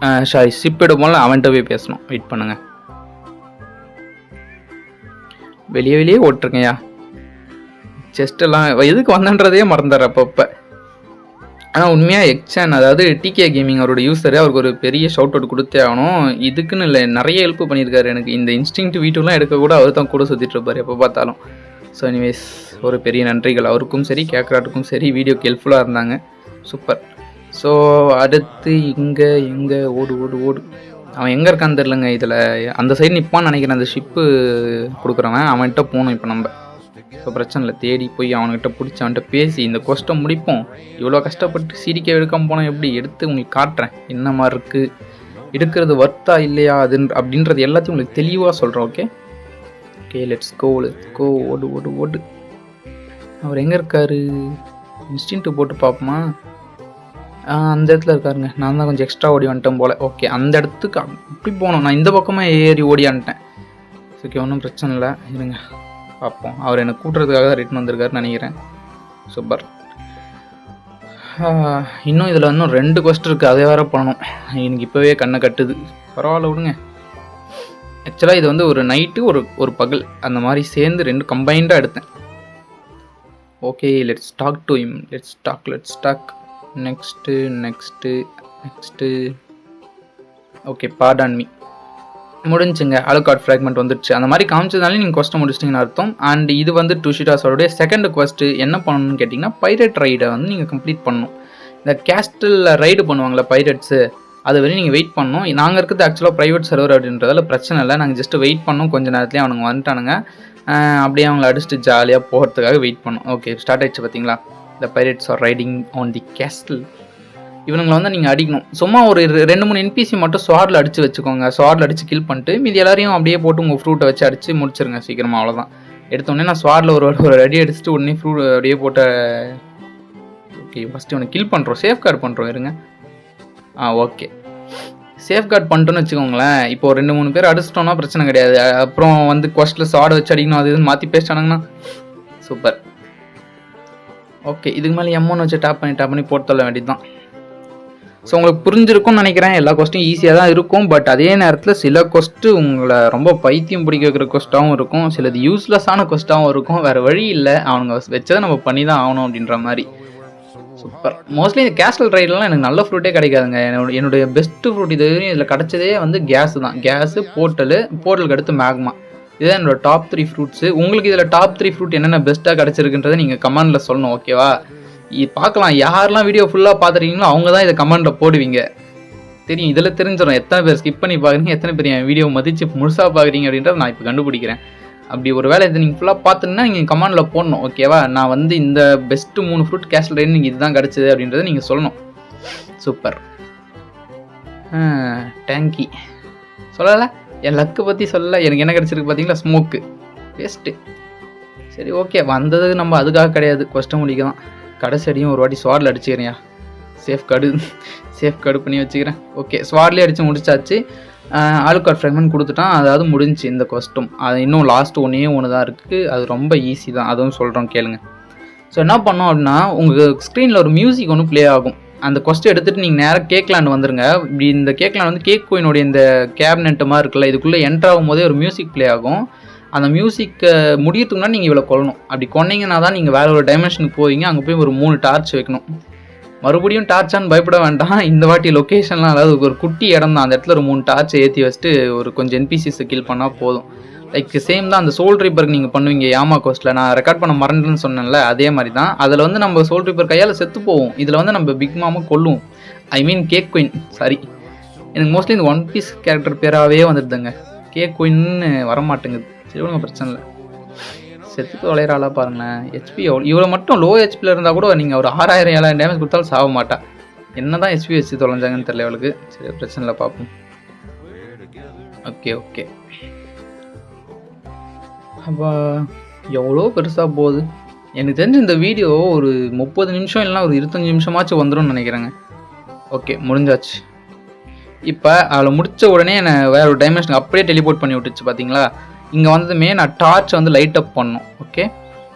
ஷிப் எடுப்போம்ல, அவன்கிட்ட போய் பேசணும். வெயிட் பண்ணுங்க. வெளியே ஓட்டுருங்கய்யா. செஸ்டெல்லாம் எதுக்கு வந்தன்றதே மறந்துடுற அப்பப்போ. ஆனால் உண்மையாக எக்ஸான், அதாவது டிகே கேமிங் அவரோட யூஸரு, அவருக்கு ஒரு பெரிய ஷவுட் அவுட் கொடுத்தே ஆகணும். இதுக்குன்னு இல்லை, நிறைய ஹெல்ப் பண்ணியிருக்காரு எனக்கு. இந்த இன்ஸ்டிங்க்ட் வீட்டுலாம் எடுக்க கூட அவர் தான் கூட சுற்றிட்டு இருப்பார் எப்போ பார்த்தாலும். ஸோ எனிவேஸ், ஒரு பெரிய நன்றிகள் அவருக்கும் சரி, கேட்குறாட்டுக்கும் சரி. வீடியோக்கு ஹெல்ப்ஃபுல்லாக இருந்தாங்க. சூப்பர். ஸோ அடுத்து எங்கே ஓடு. அவன் எங்கே இருக்கான்னு தெரிலங்க. இதில் அந்த சைடு நிற்பான்னு நினைக்கிறேன். அந்த ஷிப்பு கொடுக்குறவன் அவன்கிட்ட போகணும் இப்போ நம்ம. ஸோ பிரச்சனை இல்லை, தேடி போய் அவன்கிட்ட பிடிச்சி அவன்கிட்ட பேசி இந்த கொஸ்ட்டை முடிப்போம். இவ்வளோ கஷ்டப்பட்டு சிரிக்க எடுக்காமல் போனால் எப்படி எடுத்து உங்களுக்கு காட்டுறேன் என்ன மாதிரி இருக்குது, எடுக்கிறது வர்த்தா இல்லையா அப்படின்றது எல்லாத்தையும் உங்களுக்கு தெளிவாக சொல்கிறேன். Okay, let's go. ஓடு. அவர் எங்கே இருக்காரு? இன்ஸ்டிங்க்ட் போட்டு பார்ப்போமா? அந்த இடத்துல இருக்காருங்க. நான் தான் கொஞ்சம் எக்ஸ்ட்ரா ஓடி வந்துட்டேன் போல். ஓகே, அந்த இடத்துக்கு அப்படி போகணும். நான் இந்த பக்கமாக ஏறி ஓடியான்ட்டேன். ஓகே, ஒன்றும் பிரச்சனை இல்லை, இருங்க பார்ப்போம். அவர் என்னை கூட்டுறதுக்காக தான் ரிட்டன் வந்திருக்காருன்னு நினைக்கிறேன். சூப்பர். இன்னும் இதில் இன்னும் 2 கொஸ்ட் இருக்குது, அதே வேறு பண்ணணும். எனக்கு இப்போவே கண்ணை கட்டுது. பரவாயில்ல, விடுங்க. ஆக்சுவலாக இது வந்து ஒரு நைட்டு ஒரு பகல் அந்த மாதிரி சேர்ந்து 2 கம்பைண்டாக எடுத்தேன். Okay, let's talk to him. Let's talk. Next okay, பாடான் மீ முடிஞ்சுங்க. அலுகார்ட் ஃப்ராக்மெண்ட் வந்துடுச்சு. அந்த மாதிரி காமிச்சதுனாலே நீங்கள் கொஸ்ட்டை முடிச்சிட்டிங்கன்னு அர்த்தம். அண்ட் இது வந்து டுஷிட்டாஸோடைய 2nd கொஸ்ட்டு. என்ன பண்ணணும்னு கேட்டிங்கன்னா, பைரட் ரைடை வந்து நீங்கள் கம்ப்ளீட் பண்ணணும். இந்த கேஸ்டலில் ரைடு பண்ணுவாங்களே பைரட்ஸு, அது வரையும் நீங்கள் வெயிட் பண்ணணும். நாங்கள் இருக்கிறது ஆக்சுவலாக ப்ரைவேட் சர்வர் அப்படின்றதால பிரச்சனை இல்லை. நாங்கள் ஜஸ்ட்டு வெயிட் பண்ணோம். கொஞ்சம் நேரத்துலேயே அவனுங்க வந்துட்டானுங்க. அப்படியே அவங்கள அடிச்சுட்டு ஜாலியாக போகிறதுக்காக வெயிட் பண்ணோம். ஓகே, ஸ்டார்ட் ஆயிடுச்சு பார்த்தீங்களா. The pirates are riding on the castle. இவனுங்களை வந்து நீங்கள் அடிக்கணும். சும்மா ஒரு 2-3 என்பிசி மட்டும் ஸ்வாடில் அடித்து வச்சுக்கோங்க. ஸ்வாடில் அடித்து கில் பண்ணிட்டு மீதி எல்லாரையும் அப்படியே போட்டு உங்கள் ஃப்ரூட்டை வச்சு அடித்து முடிச்சிருங்க சீக்கிரமாக. அவ்வளோதான். எடுத்தோடனே நான் ஸ்வாடில் ஒரு அடி அடிச்சுட்டு உடனே ஃப்ரூட் அப்படியே போட்ட. ஓகே, ஃபஸ்ட்டு இவனை கில் பண்ணுறோம், சேஃப் கார்டு பண்ணுறோம். இருங்க. ஓகே, சேஃப் கார்டு பண்ணிட்டோன்னு வச்சுக்கோங்களேன். இப்போ 2-3 பேர் அடிச்சிட்டோம்னா பிரச்சனை கிடையாது. அப்புறம் வந்து கொஸ்ட்டில் ஸ்வாடை வச்சு அடிக்கணும், அது இதுன்னு மாற்றி பேசிட்டானுங்கன்னா சூப்பர். ஓகே, இதுக்கு மேலே M1 வச்சு டாப் பண்ணி போட்டு தள்ள வேண்டியது தான். ஸோ உங்களுக்கு புரிஞ்சிருக்கும்னு நினைக்கிறேன். எல்லா கொஸ்ட்டும் ஈஸியாக தான் இருக்கும். பட் அதே நேரத்தில் சில கொஸ்ட்டு உங்களை ரொம்ப பைத்தியம் பிடிக்க வைக்கிற கொஸ்ட்டாகவும் இருக்கும், சிலது யூஸ்லெஸ்ஸான கொஸ்ட்டாகவும் இருக்கும். வேறு வழி இல்லை, அவனுங்க வச்சதை நம்ம பண்ணி தான் ஆகணும் அப்படின்ற மாதிரி. சூப்பர். மோஸ்ட்லி இந்த கேஸ்டல் ரைட்லாம் எனக்கு நல்ல ஃப்ரூட்டே கிடைக்காதுங்க. என்னுடைய பெஸ்ட்டு ஃப்ரூட் இது இதில் கிடச்சதே வந்து கேஸு தான். கேஸு, போர்ட்டலுக்கு அடுத்து மேக்மா. இதுதான் என்னோட டாப் 3 ஃப்ரூட்ஸு. உங்களுக்கு இதில் டாப் 3 ஃப்ரூட் என்னென்ன பெஸ்ட்டாக கிடச்சிருக்குன்றதை நீங்கள் கமெண்டில் சொல்லணும். ஓகேவா? பார்க்கலாம், யாரெல்லாம் வீடியோ ஃபுல்லாக பார்த்துருக்கீங்களோ அவங்க தான் இதை கமெண்டில் போடுவீங்க. தெரியும். இதில் தெரிஞ்சிடும் எத்தனை பேர் ஸ்கிப் பண்ணி பார்க்குறீங்க, எத்தனை பேர் என் வீடியோ மதித்து முழுசாக பார்க்குறீங்க அப்படின்றத நான் இப்போ கண்டுபிடிக்கிறேன். அப்படி ஒரு வேலை இதை நீங்கள் ஃபுல்லாக பார்த்துன்னா நீங்கள் கமெண்டில் போடணும். ஓகேவா? நான் வந்து இந்த பெஸ்ட்டு 3 ஃப்ரூட் கேஷ்ல ரைடு நீங்கள் இதுதான் கிடச்சிது அப்படின்றத நீங்கள் சொல்லணும். சூப்பர். டேங்கி சொல்லலை, என் லக்கு பற்றி சொல்லலை. எனக்கு என்ன கிடச்சிருக்கு பார்த்தீங்களா? Smoke waste. சரி ஓகே, வந்தது நம்ம அதுக்காக கிடையாது, கொஸ்டன் முடிக்க தான். கடைசி அடியும் ஒரு வாட்டி ஸ்வாடில் அடிச்சுக்கிறேன்யா. சேஃப் கார்டு பண்ணி வச்சுக்கிறேன். ஓகே, ஸ்வாட்லேயே அடித்து முடிச்சாச்சு. ஆலுகார்ட் ஃப்ராக்மெண்ட் கொடுத்துட்டான், அதாவது முடிஞ்சு இந்த கொஸ்டும். அது இன்னும் லாஸ்ட் ஒன்று தான் இருக்குது. அது ரொம்ப ஈஸி தான், அதுவும் சொல்கிறோம் கேளுங்க. ஸோ என்ன பண்ணோம் அப்படின்னா, உங்கள் ஸ்க்ரீனில் ஒரு மியூசிக் ஒன்று ப்ளே ஆகும். அந்த கொஸ்டின் எடுத்துகிட்டு நீங்கள் நேராக கேக்லாண்ட் வந்துருங்க. இப்படி இந்த கேக்லாண்ட் வந்து கேக் கோயினுடைய இந்த கேபினெட்டு மாதிரி இருக்குல்ல, இதுக்குள்ளே என்ட்ரு ஆகும் போதே ஒரு மியூசிக் ப்ளே ஆகும். அந்த மியூசிக்கை முடியறதுக்கு முன்னாடி நீங்கள் இவ்வளோ கொள்ளணும். அப்படி கொன்னீங்கன்னா தான் நீங்கள் வேறு ஒரு டைமென்ஷனுக்கு போவீங்க. அங்கே போய் ஒரு 3 டார்ச் வைக்கணும். மறுபடியும் டார்ச்சான்னு பயப்பட வேண்டாம். இந்த வாட்டி லொக்கேஷன்லாம், அதாவது ஒரு குட்டி இடம் தான், அந்த இடத்துல ஒரு 3 டார்ச்சை ஏற்றி வச்சுட்டு ஒரு கொஞ்சம் NPCஸை கில் பண்ணால் போதும். லைக் சேம் தான் அந்த சோல் ரீப்பருக்கு நீங்கள் பண்ணுவீங்க யாமா கோஸ்ட்டில். நான் ரெக்கார்ட் பண்ண மறந்துன்னு சொன்னேன்ல, அதே மாதிரி தான். அதில் வந்து நம்ம சோல் ரீப்பர் கையால் செத்து போவோம். இதில் வந்து நம்ம பிக் மாமா கொல்லுவோம். ஐ மீன் கேக் குயின். சாரி, எனக்கு மோஸ்ட்லி இந்த 1 Piece கேரக்டர் பேராகவே வந்துடுதுங்க. கேக் குயின்னு வரமாட்டேங்குது. சரி ஒன்றும் பிரச்சனை இல்லை. செத்து தொலைகிறாளா பாருங்களேன். ஹெச்பி இவ்வளோ மட்டும் லோ ஹெச்பியில் இருந்தால் கூட நீங்கள் ஒரு 6000-7000 டேமேஜ் கொடுத்தாலும் சாக மாட்டா. என்ன தான் ஹெச்பி வச்சு தொலைஞ்சாங்கன்னு தெரியல அவளுக்கு. சரி பிரச்சனை இல்லை, பார்ப்போம். ஓகே அப்போ எவ்வளோ பெருசாக போகுது. எனக்கு தெரிஞ்சு இந்த வீடியோ ஒரு 30 நிமிஷம் இல்லைனா ஒரு 25 நிமிஷமாச்சும் வந்துடும் நினைக்கிறேங்க. ஓகே, முடிஞ்சாச்சு. இப்போ அவளை முடித்த உடனே என்னை வேறு ஒரு டைமென்ஷனுக்கு அப்படியே டெலிபோர்ட் பண்ணி விட்டுச்சு பார்த்தீங்களா. இங்கே வந்ததுமே நான் டார்ச் வந்து லைட் அப் பண்ணணும். ஓகே,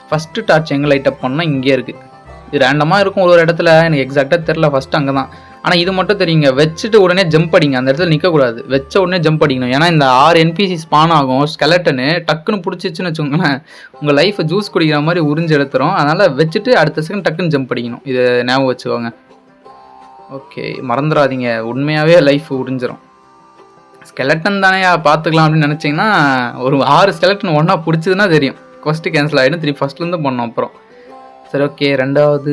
ஃபஸ்ட்டு டார்ச் எங்கே லைட் அப் பண்ணால் இங்கே இருக்குது. இது ரேண்டமாக இருக்கும் ஒரு இடத்துல, எனக்கு எக்ஸாக்டாக தெரில. ஃபஸ்ட்டு அங்கே தான். ஆனால் இது மட்டும் தெரியுங்க, வச்சுட்டு உடனே ஜம்ப் அடிங்க. அந்த இடத்துல நிற்கக்கூடாது, வச்ச உடனே ஜம்ப் அடிக்கணும். ஏன்னா இந்த 6 NPC ஸ்பான் ஆகும். ஸ்கெலட்டனு டக்குன்னு பிடிச்சிச்சுன்னு வச்சுக்கோங்களேன், உங்கள் லைஃப்பை ஜூஸ் குடிக்கிற மாதிரி உறிஞ்சு எடுத்துரும். அதனால் வச்சுட்டு அடுத்த செகண்ட் டக்குன்னு ஜம்ப் அடிக்கணும். இதை ஞாபகம் வச்சுக்கோங்க. ஓகே, மறந்துடாதீங்க, உண்மையாகவே லைஃப் உறிஞ்சிரும். ஸ்கெலட்டன் தானே பார்த்துக்கலாம் அப்படின்னு நினச்சிங்கன்னா, ஒரு 6 ஸ்கெலட்டன் ஒன்றா பிடிச்சதுன்னா தெரியும். கொஸ்ட்டு கேன்சல் ஆகிடும். திருப்பி ஃபஸ்ட்லேருந்து பண்ணோம் அப்புறம். சரி ஓகே, ரெண்டாவது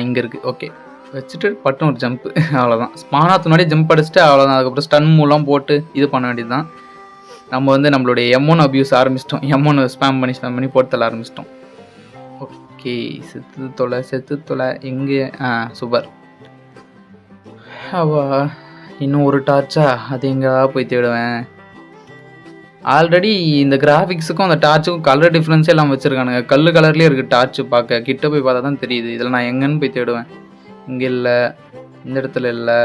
இங்கே இருக்குது. ஓகே, வச்சுட்டு பட்டும் ஒரு ஜம்ப்பு, அவ்வளோதான். ஸ்பானாத்து முன்னாடியே ஜம்ப் அடிச்சுட்டு அவ்வளோதான். அதுக்கப்புறம் ஸ்டன் மூலம் போட்டு இது பண்ண வேண்டியது தான். நம்ம வந்து நம்மளுடைய M1 அபியூஸ் ஆரம்பிச்சிட்டோம். M1 ஸ்பேம் பண்ணி போட்டு தள்ள ஆரம்பிச்சிட்டோம். ஓகே, செத்து தொலை எங்கே? சூப்பர். அவா இன்னும் ஒரு டார்ச்சா? அது எங்கே போய் தேடுவேன்? ஆல்ரெடி இந்த கிராஃபிக்ஸுக்கும் அந்த டார்ச்சுக்கும் கலர் டிஃப்ரென்ஸே எல்லாம் வச்சுருக்கானுங்க. கலர்லேயே இருக்குது டார்ச்சு. பார்க்க கிட்ட போய் பார்த்தா தான் தெரியுது. இதில் நான் எங்கன்னு போய் தேடுவேன்? இங்கே இல்லை, இந்த இடத்துல இல்லை.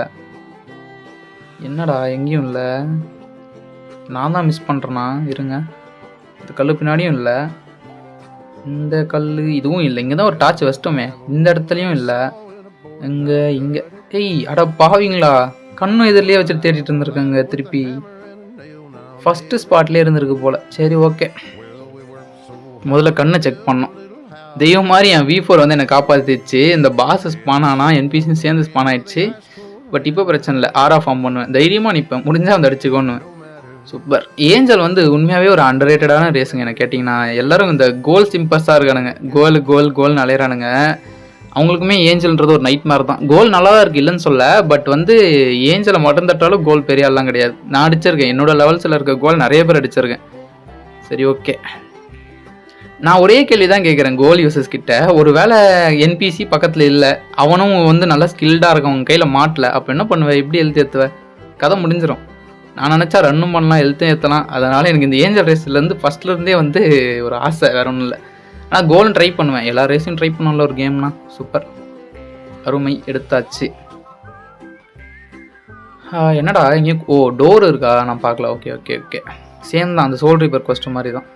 என்னடா எங்கேயும் இல்லை. நான் தான் மிஸ் பண்ணுறேன்னா? இருங்க, இந்த கல் பின்னாடியும் இல்லை, இந்த கல் இதுவும் இல்லை. இங்கே தான் ஒரு டார்ச் வச்சிட்டோமே, இந்த இடத்துலையும் இல்லை. இங்கே அட பாவீங்களா, கண்ணும் எதிரிலேயே வச்சுட்டு தேடிட்டு இருந்திருக்காங்க. திருப்பி ஃபஸ்ட்டு ஸ்பாட்லேயே இருந்திருக்கு போல். சரி ஓகே, முதல்ல கண்ணை செக் பண்ணோம். தெய்வம் மாதிரி என் V4 வந்து என்னை காப்பாற்றிடுச்சு. இந்த பாஸ் ஸ்பான் ஆனால் NPC சேர்ந்து ஸ்பான் ஆகிடுச்சு. பட் இப்போ பிரச்சனை இல்லை, ஆரா ஃபார்ம் பண்ணுவேன், தைரியமாக நிற்பேன், முடிஞ்சால் வந்து அடிச்சுக்கோன்னு. சூப்பர். ஏஞ்சல் வந்து உண்மையாகவே ஒரு அண்டர்ரேட்டடான ரேஸுங்க. எனக்கு கேட்டிங்கன்னா, எல்லோரும் இந்த கோல் சிம்பஸாக இருக்கானுங்க. கோல்னு அலையிறானுங்க. அவங்களுக்குமே ஏஞ்சல்ன்றது ஒரு நைட் மாதிரி தான். கோல் நல்லா தான் இருக்குது, இல்லைன்னு சொல்ல. பட் வந்து ஏஞ்சலை மட்டும் தட்டாலும் கோல் பெரிய ஆள்லாம் கிடையாது. நான் அடிச்சிருக்கேன், என்னோட லெவல்ஸில் இருக்க கோல் நிறைய பேர் அடிச்சிருக்கேன். சரி ஓகே, நான் ஒரே கேள்வி தான் கேட்குறேன் கோல் யூசர்ஸ் கிட்ட. ஒரு வேளை NPC பக்கத்தில் இல்லை, அவனும் வந்து நல்லா ஸ்கில்டாக இருக்கும், அவங்க கையில் மாட்டல, அப்போ என்ன பண்ணுவேன்? எப்படி எழுத்து ஏற்றுவேன்? கதை முடிஞ்சிடும். நான் நினச்சா ரன்னும் பண்ணலாம், எழுத்தும் ஏற்றலாம். அதனால் எனக்கு இந்த ஏஞ்சல் ரேஸ்லேருந்து ஃபஸ்ட்லேருந்தே வந்து ஒரு ஆசை, வேறு ஒன்றும் இல்லை. ஆனால் கோலும் ட்ரை பண்ணுவேன், எல்லா ரேஸையும் ட்ரை பண்ணல ஒரு கேம்னா. சூப்பர், அருமை, எடுத்தாச்சு. என்னடா எங்கேயும் டோர் இருக்கா? நான் பார்க்கல. ஓகே சேம் தான், அந்த சோல் ரீப்பர் கொஸ்ட் மாதிரி தான்.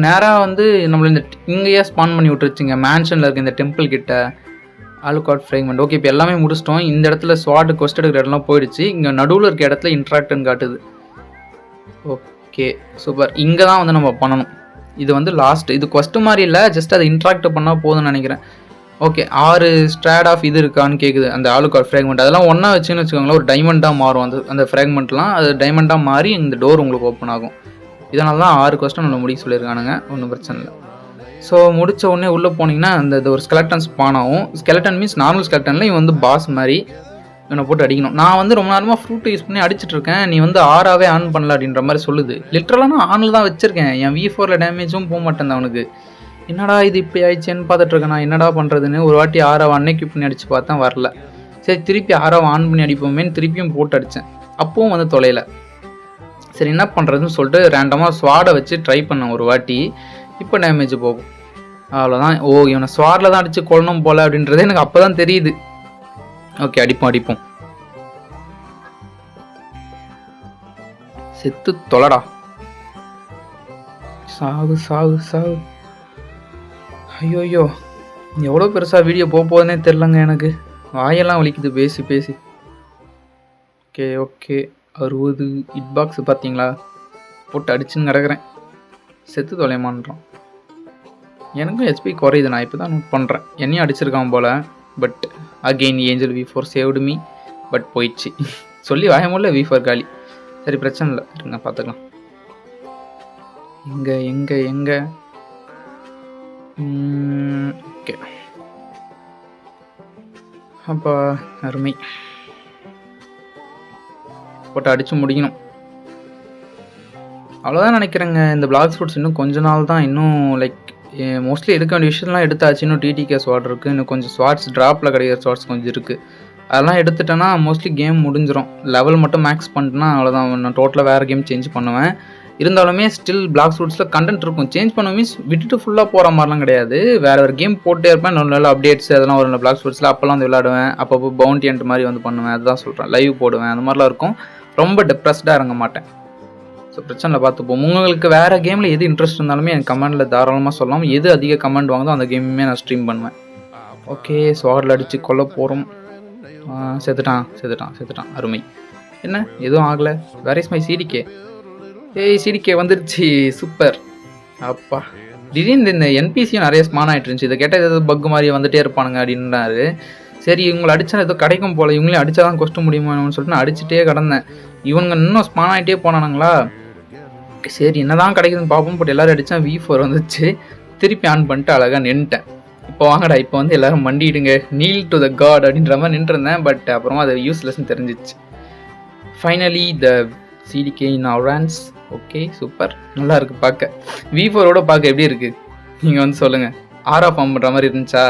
நேராக வந்து நம்மள இந்த இங்கேயே ஸ்பான் பண்ணி விட்டுருச்சுங்க. மேன்ஷனில் இருக்க இந்த டெம்பிள் கிட்ட. ஆலுகார்ட் ஃப்ராக்மெண்ட். ஓகே, இப்போ எல்லாமே முடிச்சிட்டோம். இந்த இடத்துல ஸ்வாட் கொஸ்ட் எடுக்கிற இடம்லாம் போயிடுச்சு. இங்கே நடுவில் இருக்க இடத்துல இன்ட்ராக்ட்னு காட்டுது. Okay super. இங்கே தான் வந்து நம்ம பண்ணணும். இது வந்து லாஸ்ட். இது கொஸ்ட் மாதிரி இல்லை, ஜஸ்ட் அதை இன்ட்ராக்ட் பண்ணால் போதும்னு நினைக்கிறேன். ஓகே, 6 ஸ்ட்ராட் ஆஃப் இது இருக்கான்னு கேட்குது. அந்த ஆலுகார்ட் ஃப்ராக்மெண்ட் அதெல்லாம் ஒன்றா வச்சுன்னு வச்சுக்கோங்களேன், ஒரு டைமண்டாக மாறும். அந்த ஃப்ராக்மெண்ட்லாம் அது டைமண்டாக மாறி இந்த டோர் உங்களுக்கு ஓப்பன் ஆகும். இதனால தான் 6 கொஸ்டின் நம்ம முடிக்க சொல்லியிருக்கானுங்க. ஒன்றும் பிரச்சனை இல்லை. ஸோ முடித்த உடனே உள்ளே போனீங்கன்னா அந்த ஒரு ஸ்கெலட்டன் ஸ்பான் ஆகும். ஸ்கெலட்டன் மீன்ஸ் நார்மல் ஸ்கெலட்டனில் இவன் வந்து பாஸ் மாதிரி. இவனை போட்டு அடிக்கணும். நான் வந்து ரொம்ப நேரமாக ஃப்ரூட் யூஸ் பண்ணி அடிச்சிட்டு இருக்கேன். நீ வந்து ஆறாவே ஆன் பண்ணல அப்படின்ற மாதிரி சொல்லுது. லிட்டரலாக நான் ஆனில் தான் வச்சிருக்கேன். என் V4ல டேமேஜும் போக மாட்டேன் அவனுக்கு. என்னடா இது இப்படி ஆயிடுச்சேன்னு பார்த்துட்டு இருக்கேன். நான் என்னடா பண்ணுறதுன்னு ஒரு வாட்டி ஆறாவை அன்னைக்கு பண்ணி அடித்து பார்த்தேன், வரல. சரி திருப்பி ஆறாவை ஆன் பண்ணி அடிப்போமேன்னு திருப்பியும் போட்டு அடித்தேன். அப்பவும் வந்து தொலைல. சரி என்ன பண்ணுறதுன்னு சொல்லிட்டு ரேண்டமாக ஸ்வாடை வச்சு ட்ரை பண்ணேன் ஒரு வாட்டி. இப்போ டேமேஜ் போகும், அவ்வளோதான். ஓ இவனை ஸ்வாடில் தான் அடித்து கொள்ளணும் போல் அப்படின்றது எனக்கு அப்போ தான் தெரியுது. ஓகே அடிப்போம். செத்து தொலைடா. சாகு. ஐயோ எவ்வளோ பெருசாக வீடியோ போகுதுன்னே தெரிலங்க எனக்கு. வாயெல்லாம் வலிக்குது பேசி. ஓகே 60 ஹிட் பாக்ஸ் பார்த்தீங்களா, போட்டு அடிச்சுன்னு கிடக்குறேன். செத்து தொலைமான்றான். எனக்கும் ஹெச்பி குறையுது, நான் இப்போ தான் நோட் பண்ணுறேன். என்னையும் அடிச்சிருக்கான் போல். But again angel V4 saved me. But போயிடுச்சு. சொல்லி வாயமுள்ள V4 காலி. சரி பிரச்சனை இல்லை, இருங்க பார்த்துக்கலாம். எங்கே ஓகே அப்போ அருமை. போட்டு அடித்து முடிக்கணும், அவ்வளோதான் நினைக்கிறேங்க. இந்த பிளாக் ஸ்போர்ட்ஸ் இன்னும் கொஞ்ச நாள் தான். இன்னும் லைக் மோஸ்ட்லி எடுக்க வேண்டிய விஷயம்லாம் எடுத்தாச்சு. இன்னும் TTK ஸ்வாட் இருக்குது. இன்னும் கொஞ்சம் ஸ்வாட்ஸ் ட்ராப்பில் கிடைக்கிற ஸ்வாட்ஸ் கொஞ்சம் இருக்குது. அதெல்லாம் எடுத்துட்டேன்னா மோஸ்ட்லி கேம் முடிஞ்சிடும். லெவல் மட்டும் மேக்ஸ் பண்ணிட்டுனா அவ்வளோதான். நான் டோட்டலாக வேறு கேம் சேஞ்ச் பண்ணுவேன். இருந்தாலுமே ஸ்டில் பிளாக் ஸ்போர்ட்ஸில் கண்டென்ட் இருக்கும். சேஞ்ச் பண்ண மீன்ஸ் விட்டுட்டு ஃபுல்லாக போகிற மாதிரிலாம் கிடையாது. வேறு கேம் போட்டே இருப்பேன். நல்ல அப்டேட்ஸ் அதெல்லாம் வரும் பிளாக் ஸ்போர்ட்ஸில். அப்போல்லாம் வந்து விளையாடுவேன். அப்பப்போ பவுண்டி எண்ட் மாதிரி வந்து பண்ணுவேன். அதுதான் சொல்கிறேன். லைவ் போடுவேன், அந்த மாதிரிலாம் இருக்கும். ரொம்ப டிப்ரெஸ்டாக இறங்க மாட்டேன். ஸோ பிரச்சனை பார்த்துப்போம். உங்களுக்கு வேறு கேமில் எது இன்ட்ரெஸ்ட் இருந்தாலுமே எனக்கு கமெண்டில் தாராளமாக சொல்லலாம். எது அதிக கமெண்ட் வாங்குதோ அந்த கேமுமே நான் ஸ்ட்ரீம் பண்ணுவேன். ஓகே ஸ்வாடில் அடித்து கொல்ல போகிறோம். செத்துட்டான். அருமை. என்ன எதுவும் ஆகலை. Where is my CDK? CDK வந்துருச்சு. சூப்பர். அப்பா திடீர்னு இந்த NPCயும் நிறைய ஸ்மான் ஆகிட்டு இருந்துச்சு. இதை கேட்டால் ஏதாவது பக்கு மாதிரி வந்துகிட்டே இருப்பானுங்க அப்படின்னாரு. சரி இவங்களை அடித்தா ஏதோ கிடைக்கும் போல், இவங்களையும் அடித்தா தான் கொஸ்ட் முடியுமான்னு சொல்லிட்டு நான் அடிச்சுட்டே கிடந்தேன். இவங்க இன்னும் ஸ்மான் ஆகிட்டே போனானுங்களா. சரி என்ன தான் கிடைக்குதுன்னு பார்ப்போம். பட் எல்லோரும் அடித்தா V4 வந்துச்சு. திருப்பி ஆன் பண்ணிட்டு அழகாக நின்றுட்டேன். இப்போ வாங்கடா, இப்போ வந்து எல்லோரும் மண்டிடுங்க, நீல் டு த காட் அப்படின்ற மாதிரி நின்றுருந்தேன். பட் அப்புறமா அது யூஸ்லெஸ்ன்னு தெரிஞ்சிச்சு. Finally the CDK in our hands. Okay super, நல்லா இருக்குது பார்க்க. V4ஓட பார்க்க எப்படி இருக்குது நீங்கள் வந்து சொல்லுங்கள். ஆரா ஃபார்ம் பண்ணுற மாதிரி இருந்துச்சா?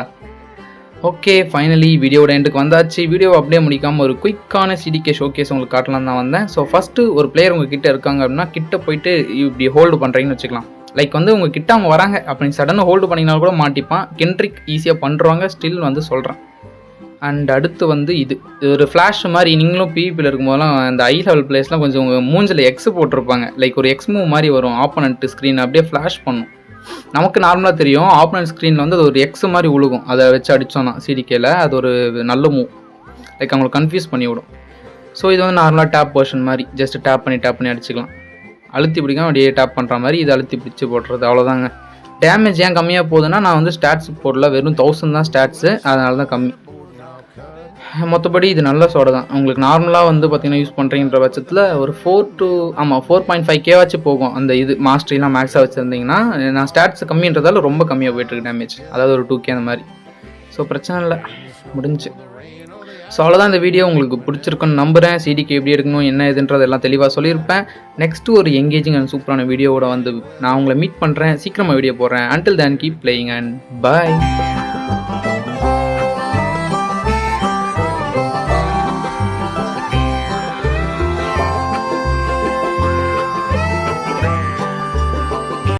ஓகே ஃபைனலி வீடியோட எண்டுக்கு வந்தாச்சு. வீடியோவை அப்படியே முடிக்காமல் ஒரு குயிக்கான CDK ஷோகேஸ் உங்களுக்கு காட்டலாம் தான் வந்தேன். ஸோ ஃபஸ்ட்டு ஒரு பிளேயர் உங்கள் கிட்டே இருக்காங்க அப்படின்னா கிட்ட போயிட்டு இப்படி ஹோல்டு பண்ணுறீங்கன்னு வச்சுக்கலாம். லைக் வந்து உங்கள் கிட்ட அவங்க வராங்க அப்படி சடனாக ஹோல்டு பண்ணிங்கன்னா கூட மாட்டிப்பான். கென்ட்ரிக் ஈஸியாக பண்ணுறவங்க ஸ்டில் வந்து சொல்கிறேன். அண்ட் அடுத்து வந்து இது ஒரு ஃப்ளாஷ் மாதிரி. நீங்களும் PvPயில் இருக்கும்போதெல்லாம் அந்த ஐ லெவல் பிளேஸ்லாம் கொஞ்சம் உங்கள் மூஞ்சில் X போட்டிருப்பாங்க. லைக் ஒரு X மூவ் மாதிரி வரும். ஆப்போனன்ட் ஸ்க்ரீன் அப்படியே ஃப்ளாஷ் பண்ணும். நமக்கு நார்மலாக தெரியும். ஆப்போனன்ட் ஸ்க்ரீனில் வந்து அது ஒரு X மாதிரி உழுகும். அதை வச்சு அடித்தோன்னா CDKல அது ஒரு நல்ல மூவ். லைக் அவங்களுக்கு கன்ஃபியூஸ் பண்ணி விடும். ஸோ இது வந்து நார்மலாக டேப் வெர்ஷன் மாதிரி. ஜஸ்ட் டேப் பண்ணி அடிச்சுக்கலாம். அழுத்தி பிடிக்காம அப்படியே டேப் பண்ணுற மாதிரி இது அழுத்தி பிடிச்சி போடுறது, அவ்வளோதாங்க. டேமேஜ் ஏன் கம்மியாக போகுதுன்னா நான் வந்து ஸ்டாட்ஸ் போடல, வெறும் 1000 தான் ஸ்டாட்ஸு, அதனால தான் கம்மி. மற்றபடி இது நல்ல சோடை தான். உங்களுக்கு நார்மலாக வந்து பார்த்தீங்கன்னா யூஸ் பண்ணுறீங்கிற பட்சத்தில் ஒரு 4.5K வச்சு போகும். அந்த இது மாஸ்டரிலாம் மேக்ஸாக வச்சுருந்தீங்கன்னா. நான் ஸ்டாட்ஸ் கம்மின்றதால ரொம்ப கம்மியாக போய்ட்டுருக்கு டேமேஜ், அதாவது ஒரு 2K அந்த மாதிரி. ஸோ பிரச்சனை இல்லை, முடிஞ்சு. ஸோ அவ்வளோதான். இந்த வீடியோ உங்களுக்கு பிடிச்சிருக்குன்னு நம்புகிறேன். CDK எப்படி இருக்கணும் என்ன இதுன்றது எல்லாம் தெளிவாக சொல்லியிருப்பேன். நெக்ஸ்ட்டு ஒரு எங்கேஜிங் அண்ட் சூப்பரான வீடியோவோட வந்து நான் உங்களை மீட் பண்ணுறேன். சீக்கிரமாக வீடியோ போடுறேன். Until then keep playing and bye.